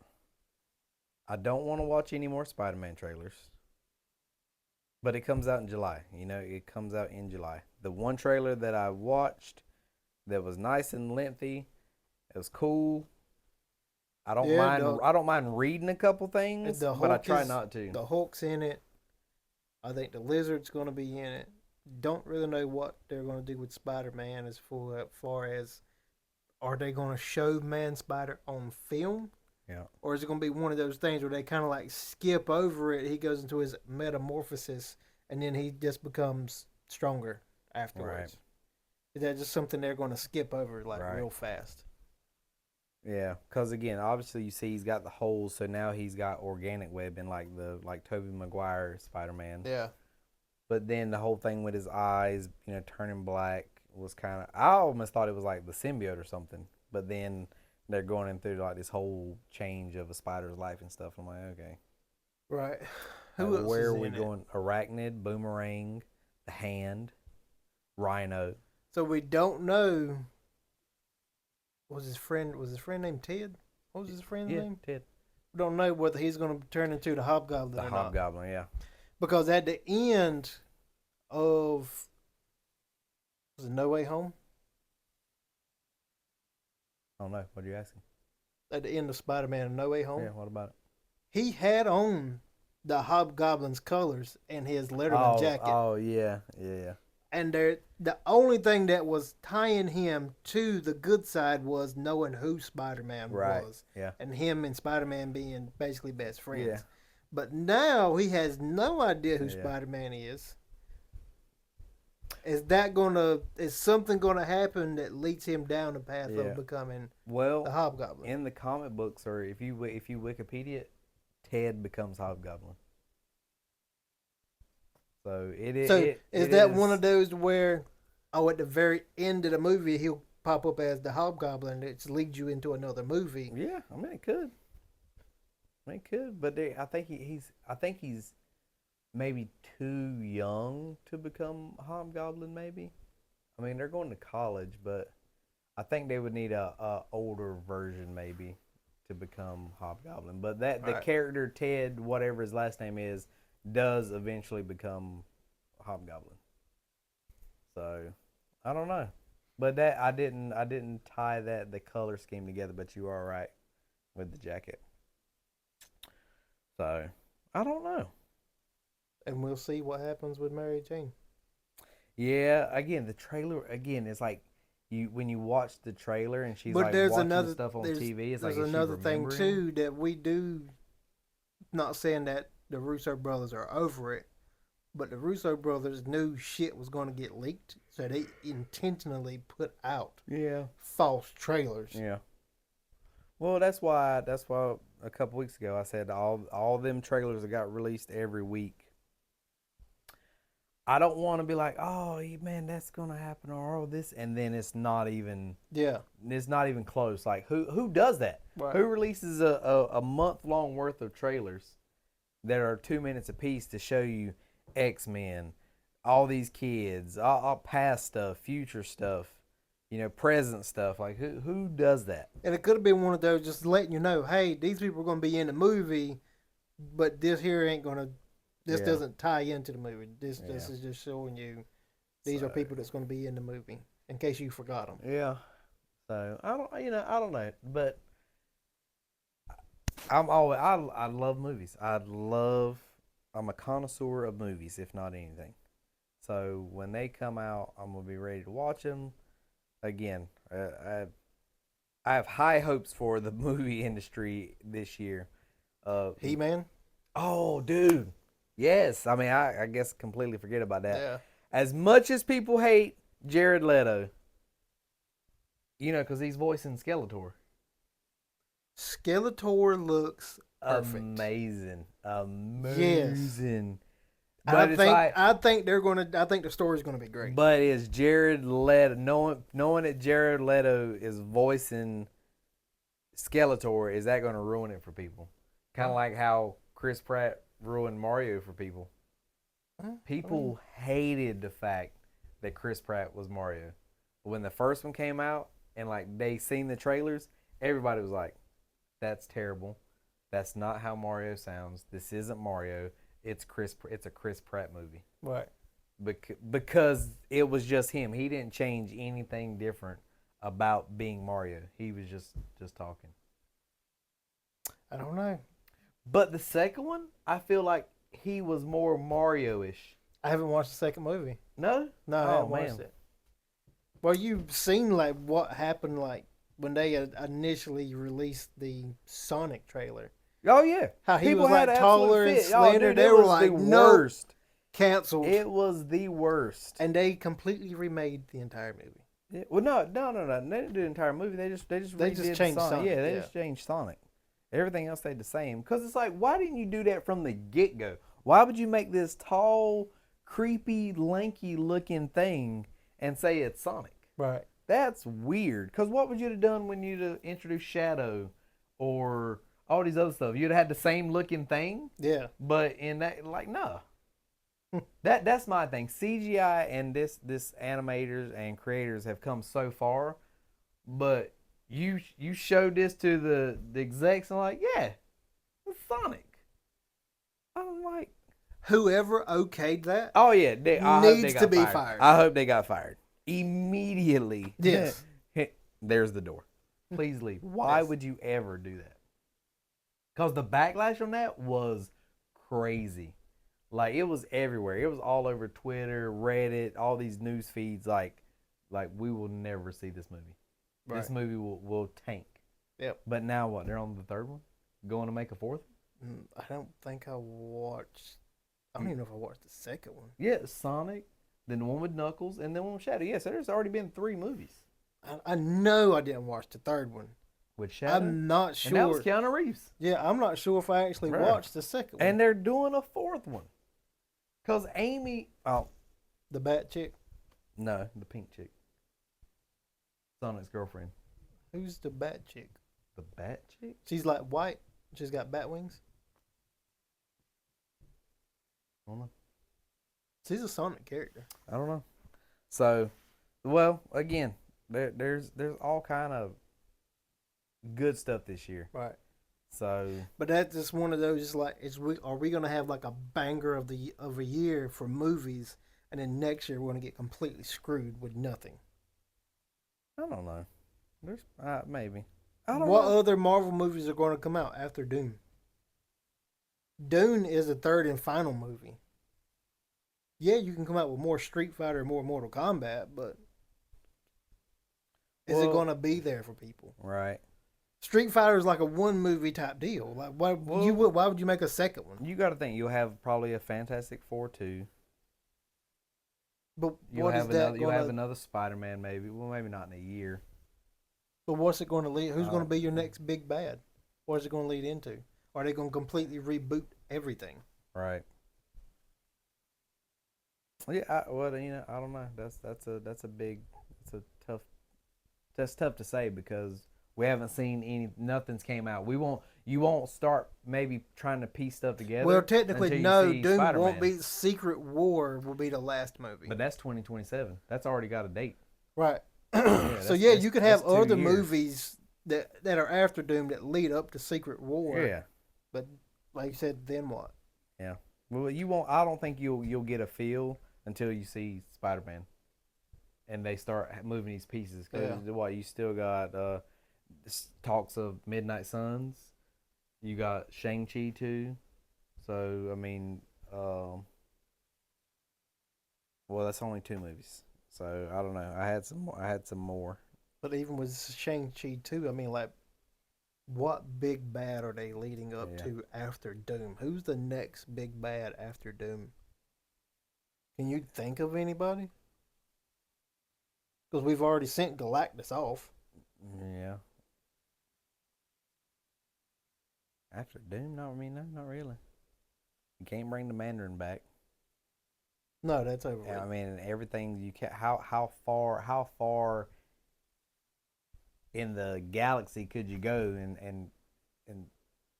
I don't want to watch any more Spider-Man trailers. But it comes out in July. You know, it comes out in July. The one trailer that I watched that was nice and lengthy, it was cool. I don't mind reading a couple things, but I try not to. The Hulk's in it. I think the Lizard's going to be in it. Don't really know what they're going to do with Spider-Man as far as, are they going to show Man-Spider on film? Yeah. Or is it going to be one of those things where they kind of like skip over it? He goes into his metamorphosis and then he just becomes stronger afterwards. Right. Is that just something they're going to skip over real fast? Yeah, because again, obviously you see he's got the holes, so now he's got organic webbing like Tobey Maguire Spider-Man. Yeah. But then the whole thing with his eyes, turning black was kind of, I almost thought it was like the symbiote or something. But then they're going in through like this whole change of a spider's life and stuff. I'm like, okay. Right. Who else where are we going? Arachnid, Boomerang, the Hand, Rhino. So we don't know. Was his friend named Ted? What was his friend's name? Ted. We don't know whether he's going to turn into the Hobgoblin or not. The Hobgoblin, yeah. Because at the end of, was it No Way Home? I don't know. What are you asking? At the end of Spider-Man No Way Home? Yeah, what about it? He had on the Hobgoblin's colors and his Letterman jacket. Oh, yeah, yeah. And the only thing that was tying him to the good side was knowing who Spider-Man was. Yeah. And him and Spider-Man being basically best friends. Yeah. But now he has no idea who Spider-Man is. Is something gonna happen that leads him down the path of becoming the Hobgoblin? In the comic books, or if you Wikipedia, Ted becomes Hobgoblin. So is that one of those where, at the very end of the movie, he'll pop up as the Hobgoblin, it leads you into another movie? Yeah, I mean it could. But I think he's maybe too young to become Hobgoblin. Maybe. I mean they're going to college, but I think they would need a older version maybe to become Hobgoblin. But the character Ted, whatever his last name is, does eventually become Hobgoblin. So I don't know, but that I didn't tie the color scheme together. But you are right with the jacket. So I don't know, and we'll see what happens with Mary Jane. Yeah, again the trailer is like when you watch the trailer and she's like watching stuff on TV. It's like there's another thing too that we do. Not saying that the Russo brothers are over it, but the Russo brothers knew shit was going to get leaked, so they intentionally put out false trailers. Yeah. Well, that's why a couple weeks ago I said all them trailers that got released every week. I don't want to be like, oh man, that's gonna happen, or this, and then it's not even. Yeah. It's not even close. Like who does that? Right. Who releases a month long worth of trailers that are 2 minutes apiece to show you X-Men, all these kids, all past stuff, future stuff, present stuff. Like who does that? And it could have been one of those just letting you know, hey, these people are going to be in the movie, but this here ain't going to. This doesn't tie into the movie. This is just showing you these are people that's going to be in the movie in case you forgot them. Yeah. So I don't know, but I love movies. I'm a connoisseur of movies, if not anything. So when they come out, I'm gonna be ready to watch them. Again, I have high hopes for the movie industry this year. He-Man. Oh, dude. Yes, I mean, I guess completely forget about that. Yeah. As much as people hate Jared Leto, because he's voicing Skeletor. Skeletor looks perfect. Amazing. Yes. But I think the story's gonna be great. But is Jared Leto knowing that Jared Leto is voicing Skeletor, is that gonna ruin it for people? Kind of like how Chris Pratt ruined Mario for people. People hated the fact that Chris Pratt was Mario. But when the first one came out and they seen the trailers, everybody was like, that's terrible. That's not how Mario sounds. This isn't Mario. It's a Chris Pratt movie. Right. Because it was just him. He didn't change anything different about being Mario. He was just talking. I don't know. But the second one, I feel like he was more Mario-ish. I haven't watched the second movie. No? No, I haven't watched it. Well, you've seen what happened when they initially released the Sonic trailer. Oh yeah, how he was taller and slender. They were like, worst. Canceled. It was the worst. And they completely remade the entire movie. Yeah. Well, no. They didn't do the entire movie. They just changed Sonic. Yeah, they just changed Sonic. Everything else stayed the same. Because it's like, why didn't you do that from the get-go? Why would you make this tall, creepy, lanky-looking thing and say it's Sonic? Right. That's weird. Because what would you have done when you'd introduced Shadow or all these other stuff? You'd have had the same looking thing. Yeah. But in that, no. That's my thing. CGI and this animators and creators have come so far, but you showed this to the execs and yeah, it's Sonic. I'm like, whoever okayed that. Oh yeah, needs to be fired. I hope they got fired immediately. Yes. There's the door. Please leave. Why would you ever do that? Because the backlash on that was crazy. It was everywhere. It was all over Twitter, Reddit, all these news feeds. Like we will never see this movie. Right. This movie will tank. Yep. But now what? They're on the third one? Going to make a fourth? I don't think I watched. I don't even know if I watched the second one. Yeah, Sonic, then the one with Knuckles, and then one with Shadow. Yeah, so there's already been 3 movies. I know I didn't watch the third one. With Shadow? I'm not sure. And that was Keanu Reeves. Yeah, I'm not sure if I actually watched the second one. And they're doing a 4th one. Because Amy, The bat chick. no, the pink chick, Sonic's girlfriend. Who's the bat chick? The bat chick? She's like white. She's got bat wings. I don't know. She's a Sonic character. I don't know. So, well, again, there's all kind of good stuff this year. Right. So, but that's just one of those. Like, are we gonna have like a banger of a year for movies, and then next year we're gonna get completely screwed with nothing? I don't know. There's maybe. I don't know. What other Marvel movies are going to come out after Doom? Dune is the third and final movie. Yeah, you can come out with more Street Fighter and more Mortal Kombat, but is it going to be there for people? Right. Street Fighter is like a one movie type deal. Like, why would you make a second one? You got to think you'll have probably a Fantastic Four 2. But you'll have another Spider-Man maybe. Well, maybe not in a year. But what's it going to lead? Who's going to be your next big bad? What is it going to lead into? Are they going to completely reboot everything? Right. Yeah. I don't know. That's tough to say because we haven't seen nothing's came out. You won't start maybe trying to piece stuff together. Well, technically, no. Doom Spider-Man. won't be. Secret War will be the last movie. But that's 2027. That's already got a date. Right. So you could have other movies that are after Doom that lead up to Secret War. Yeah. But like you said, then what? Yeah. Well, you won't. I don't think you'll get a feel until you see Spider-Man, and they start moving these pieces. Because you still got talks of Midnight Suns. You got Shang-Chi too. So I mean, well, that's only 2 movies. So I don't know. I had some more. But even with Shang-Chi too, I mean, like, what big bad are they leading up to after Doom? Who's the next big bad after Doom? Can you think of anybody? Because we've already sent Galactus off. Yeah. After Doom, no, not really. You can't bring the Mandarin back. No, that's over. Yeah, I mean, everything you can. How far in the galaxy could you go, and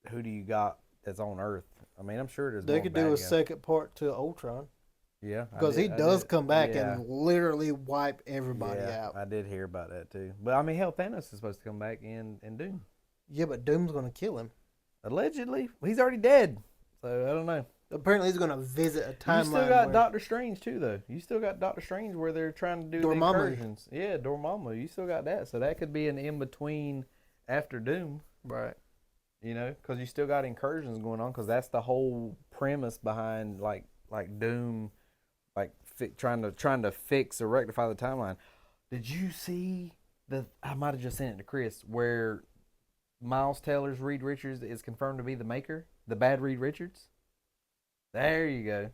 who do you got that's on Earth? I mean, I'm sure they could do a second part to Ultron. Yeah, because he does come back and literally wipe everybody out. I did hear about that too. But I mean, hell, Thanos is supposed to come back in Doom. Yeah, but Doom's gonna kill him. Allegedly, he's already dead. So I don't know. Apparently, he's gonna visit a timeline. You still got Doctor Strange too, though. You still got Doctor Strange where they're trying to do the incursions. Yeah, Dormammu. You still got that. So that could be an in between after Doom, right? You know, because you still got incursions going on. Because that's the whole premise behind like Doom, like trying to fix or rectify the timeline. Did you see I might have just sent it to Chris where Miles Teller's Reed Richards is confirmed to be the maker, the bad Reed Richards. There you go.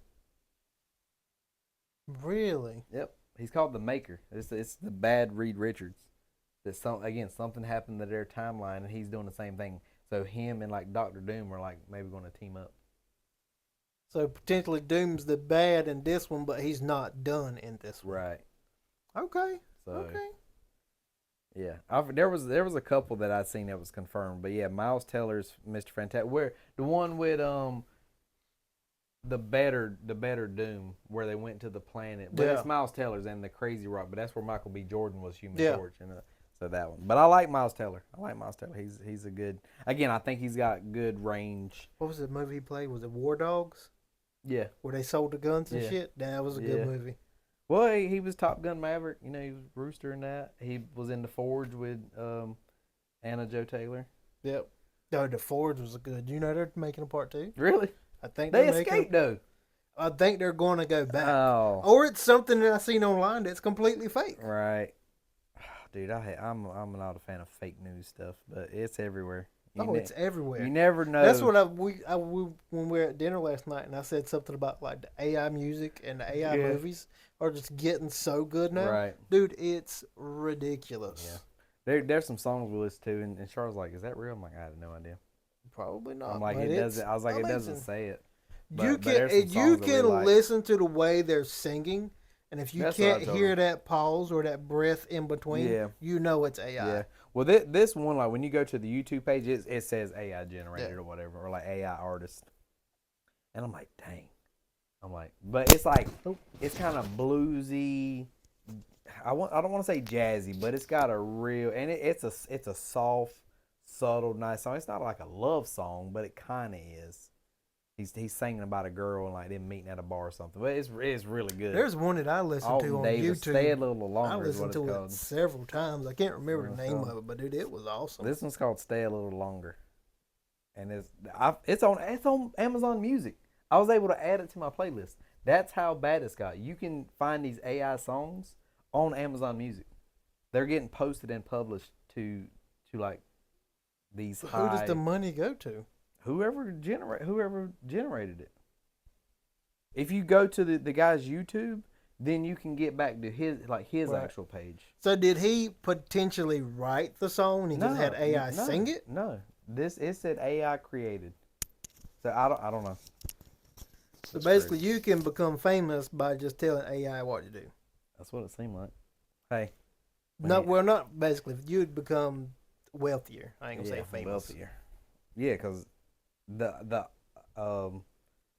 Really? Yep. He's called the Maker. It's the bad Reed Richards. That something happened to their timeline, and he's doing the same thing. So him and like Doctor Doom are like maybe going to team up. So potentially Doom's the bad in this one, but he's not done in this one. Right. Okay. So, okay. Yeah, there was a couple that I'd seen that was confirmed, but yeah, Miles Teller's Mr. Fantastic. Where the one with the better Doom, where they went to the planet. But it's Miles Teller's and the Crazy Rock, but that's where Michael B. Jordan was Human Torch, and so that one. But I like Miles Teller. He's a good. Again, I think he's got good range. What was the movie he played? Was it War Dogs? Yeah. Where they sold the guns and shit. That was a good movie. Well, he was Top Gun Maverick. You know, he was Rooster in that. He was in The Forge with Anna Joe Taylor. Yep. No, The Forge was good. You know they're making a part 2? Really? I think they escaped though. I think they're going to go back. Oh. Or it's something that I seen online that's completely fake. Right. Dude, I'm not a fan of fake news stuff, but it's everywhere. It's everywhere. You never know. That's what we when we were at dinner last night, and I said something about like the AI music and the AI movies are just getting so good now. Right. Dude, it's ridiculous. Yeah. There's some songs we listen to, and Charles like, is that real? I'm like, I have no idea. Probably not. I'm like, it doesn't. I was like, it doesn't say it. You can listen to the way they're singing, and if you can't hear that pause or that breath in between, you know it's AI. Yeah. Well, this one, like when you go to the YouTube page, it says AI generated or whatever, or like AI artist, and I'm like, dang. I'm like, but it's like it's kind of bluesy. I don't want to say jazzy, but it's got a real, and it's a soft, subtle, nice song. It's not like a love song, but it kind of is. He's singing about a girl and like them meeting at a bar or something. But it's really good. There's one that I listened to on YouTube. Stay a little longer. I listened to it several times. I can't remember the name of it, but dude, it was awesome. This one's called "Stay a Little Longer," and it's on Amazon Music. I was able to add it to my playlist. That's how bad it's got. You can find these AI songs on Amazon Music. They're getting posted and published to like these high. Who does the money go to? Whoever generated it. If you go to the guy's YouTube, then you can get back to his actual page. So did he potentially write the song and just had AI sing it? No. It said AI created. So I don't know. So basically you can become famous by just telling AI what to do. That's what it seemed like. Hey. Not basically. You'd become wealthier. I ain't gonna say famous. Wealthier. Yeah, because the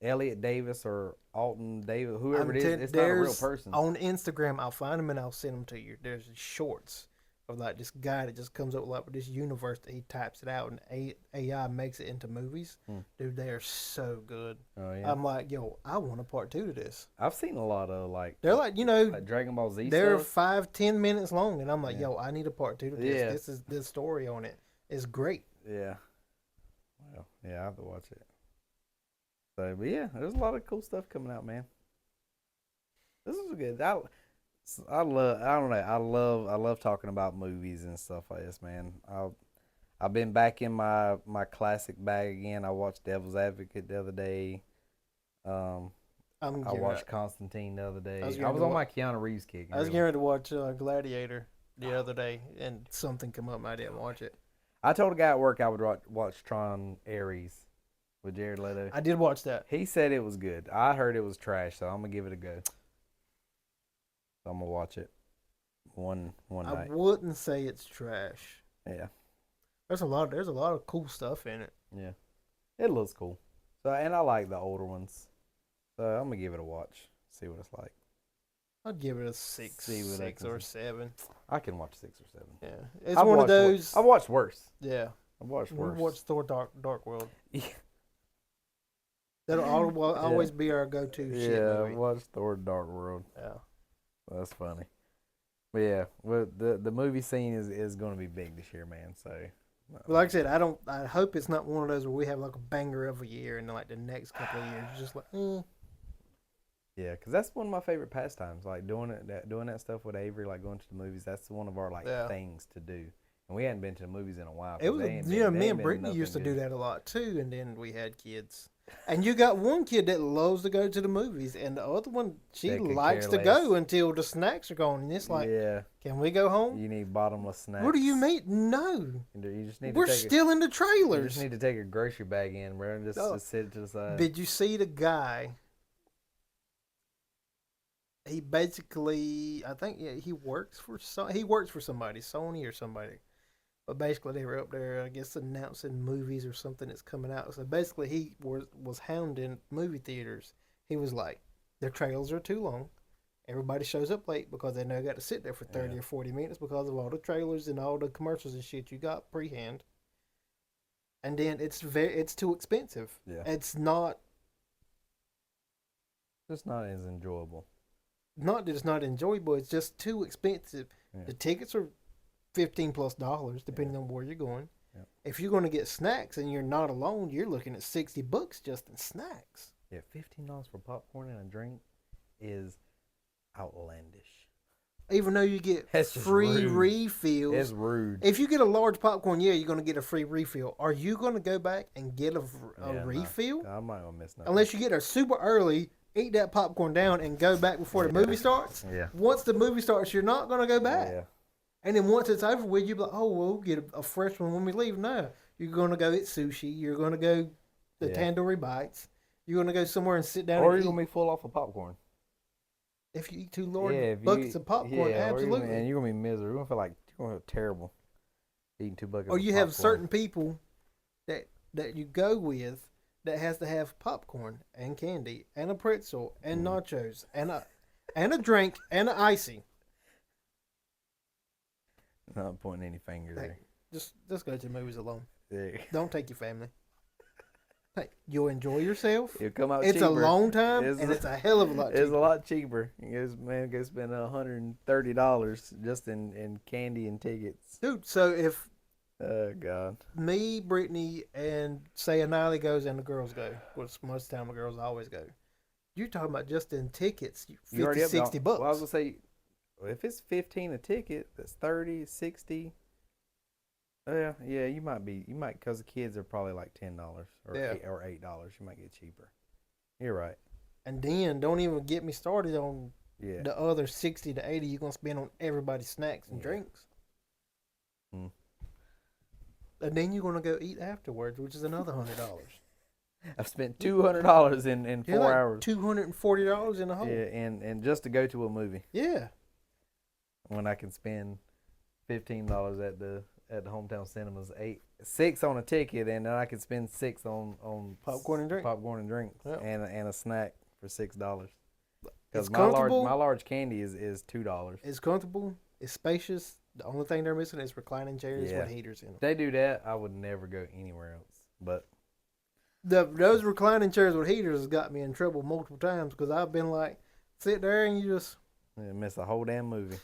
Elliot Davis or Alton Davis, whoever it is, it's not a real person. On Instagram, I'll find them and I'll send them to you. There's shorts of like this guy that just comes up with this universe that he types it out and AI makes it into movies. Dude, they are so good. Oh yeah. I'm like, yo, I want a part 2 to this. I've seen a lot of they're like like Dragon Ball Z. They're stuff. 5-10 minutes long, and I'm like, yo, I need a part 2 to this. Yeah. This story on it is great. Yeah. Well, yeah, I have to watch it. So, but yeah, there's a lot of cool stuff coming out, man. This is good. I love talking about movies and stuff like this, man. I've been back in my classic bag again. I watched Devil's Advocate the other day. I watched Constantine the other day. I was on my Keanu Reeves kick. I was getting ready to watch Gladiator the other day, and something come up and I didn't watch it. I told a guy at work I would watch Tron Ares with Jared Leto. I did watch that. He said it was good. I heard it was trash, so I'm gonna give it a go. So I'm gonna watch it one night. I wouldn't say it's trash. Yeah. There's a lot of cool stuff in it. Yeah. It looks cool. So and I like the older ones. So I'm gonna give it a watch. See what it's like. I'd give it a 6 or 7. I can watch 6 or 7. Yeah. It's one of those. I've watched worse. Yeah. I've watched worse. Watch Thor Dark World. Yeah. That'll always be our go-to shit movie. Yeah, watch Thor Dark World. Yeah. That's funny. But yeah, well, the movie scene is going to be big this year, man. So, like I said, I hope it's not one of those where we have like a banger of a year and then like the next couple of years just like. Yeah, because that's one of my favorite pastimes. Like doing that stuff with Avery, like going to the movies. That's one of our things to do. And we hadn't been to the movies in a while. It was me and Brittany used to do that a lot too. And then we had kids. And you got one kid that loves to go to the movies, and the other one, she likes to go until the snacks are gone. And it's like, can we go home? You need bottomless snacks. What do you mean? No. You just need We're still in the trailers. You just need to take a grocery bag in, bro, and just sit it to the side. Did you see the guy? He basically, I think, he works for somebody, Sony or somebody. But basically, they were up there, I guess, announcing movies or something that's coming out. So basically, he was hounding movie theaters. He was like, their trailers are too long. Everybody shows up late because they know they got to sit there for 30 or 40 minutes because of all the trailers and all the commercials and shit you got pre-hand. And then it's too expensive. Yeah. It's not as enjoyable. Not that it's not enjoyable, it's just too expensive. Yeah. The tickets are $15+ depending on where you're going. Yeah. If you're going to get snacks and you're not alone, you're looking at $60 just in snacks. Yeah, $15 for popcorn and a drink is outlandish. Even though you get free refills. It's rude. If you get a large popcorn, you're going to get a free refill. Are you going to go back and get a refill? No, I'm not going to miss nothing. Unless you get there super early, eat that popcorn down, and go back before the movie starts. Yeah. Once the movie starts, you're not going to go back. Yeah. And then once it's over with, you'll be like, oh, we'll get a fresh one when we leave. No, you're going to go eat sushi. You're going to go the tandoori bites. You want to go somewhere and sit down or and you're going to be full off of popcorn. If you eat too large buckets of popcorn, absolutely. And you're going to be miserable. You're going to feel like you're going to feel terrible eating 2 buckets of popcorn. Or you have certain people that you go with that has to have popcorn and candy and a pretzel and nachos and a drink and an icy. Not pointing any fingers there. Just go to the movies alone. Yeah. Don't take your family. Hey, you'll enjoy yourself. It'll come out it's cheaper. A long time, and it's a hell of a lot cheaper. It's a lot cheaper. You go spend $130 just in candy and tickets. Dude, so if oh God, me, Brittany, and say Anali goes and the girls go, which most of the time the girls always go, you're talking about just in tickets, $50-$60. Well, I was going to say, if it's $15 a ticket, that's 30, 60. Yeah, you might, because the kids are probably like $10 or $8. You might get cheaper. You're right. And then don't even get me started on the other 60 to 80 you're gonna spend on everybody's snacks and drinks. And then you're gonna go eat afterwards, which is another $100. I've spent $200 in 4 hours. $240 in a whole. Yeah, and just to go to a movie. Yeah. When I can spend $15 at the hometown cinemas, $6 on a ticket, and then I can spend $6 on popcorn and drinks, yep. and a snack for $6. Because my large candy is $2. It's comfortable. It's spacious. The only thing they're missing is reclining chairs with heaters in them. If they do that, I would never go anywhere else. But those reclining chairs with heaters has got me in trouble multiple times because I've been like, sit there and you just miss a whole damn movie.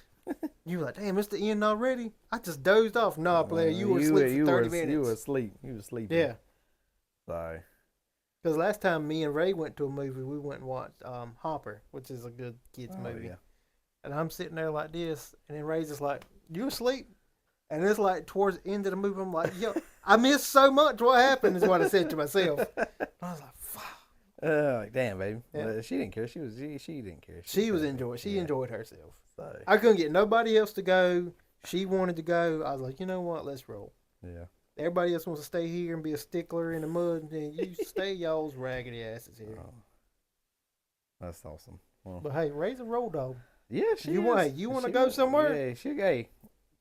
You were like, damn, it's the end already? I just dozed off. Nah, player, you were asleep for 30 minutes. You were asleep. You were sleeping. Yeah. Sorry. Because last time me and Ray went to a movie, we went and watched Hopper, which is a good kids movie. Yeah. And I'm sitting there like this, and then Ray's just like, you asleep? And it's like towards the end of the movie, I'm like, yo, I missed so much. What happened is what I said to myself. I was like, fuck. Like, damn, baby. Yeah. She didn't care. She didn't care. She was enjoying. She enjoyed herself. So. I couldn't get nobody else to go. She wanted to go. I was like, you know what? Let's roll. Yeah. Everybody else wants to stay here and be a stickler in the mud, and you stay y'all's raggedy asses here. Oh. That's awesome. Well, but hey, Ray's a road dog. Yeah, you want to go somewhere? Yeah, she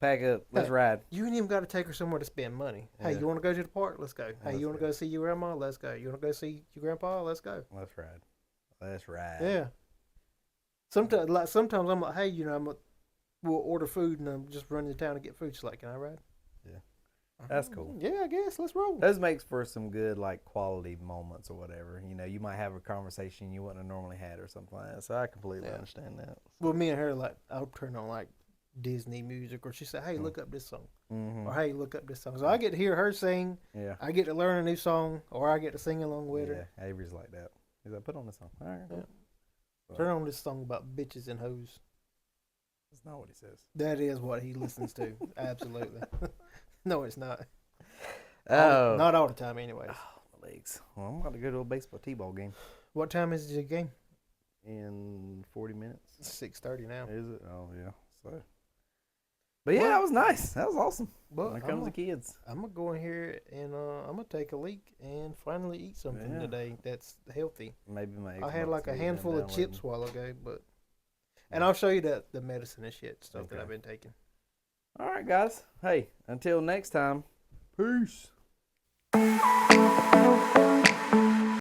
pack up. Let's ride. You ain't even got to take her somewhere to spend money. Yeah. Hey, you want to go to the park? Let's go. Hey, you want to go see your grandma? Let's go. You want to go see your grandpa? Let's go. Let's ride. Yeah. Sometimes I'm like, hey, we'll order food and I'm just running to town to get food. She's like, can I ride? Yeah. That's cool. Yeah, I guess. Let's roll. Those makes for some good, like, quality moments or whatever. You might have a conversation you wouldn't have normally had or something like that. So I completely understand that. Well, me and her, like, I'll turn on, like, Disney music, or she said, hey, look up this song. Mm-hmm. Or, hey, look up this song. So I get to hear her sing. Yeah. I get to learn a new song, or I get to sing along with her. Yeah, Avery's like that. He's like, put on this song. All right. Yeah. So. Turn on this song about bitches and hoes. That's not what he says. That is what he listens to. Absolutely. No, it's not. Oh. Not all the time, anyways. Oh, my legs. Well, I'm about to go to a baseball t-ball game. What time is the game? In 40 minutes. 6:30 now. Is it? Oh, yeah. So. But yeah, that was nice. That was awesome. Well, when it comes to kids. I'm going to go in here and I'm going to take a leak and finally eat something today that's healthy. Maybe I had like a handful of chips a while ago, but... And I'll show you the medicine and shit stuff that I've been taking. All right, guys. Hey, until next time, peace.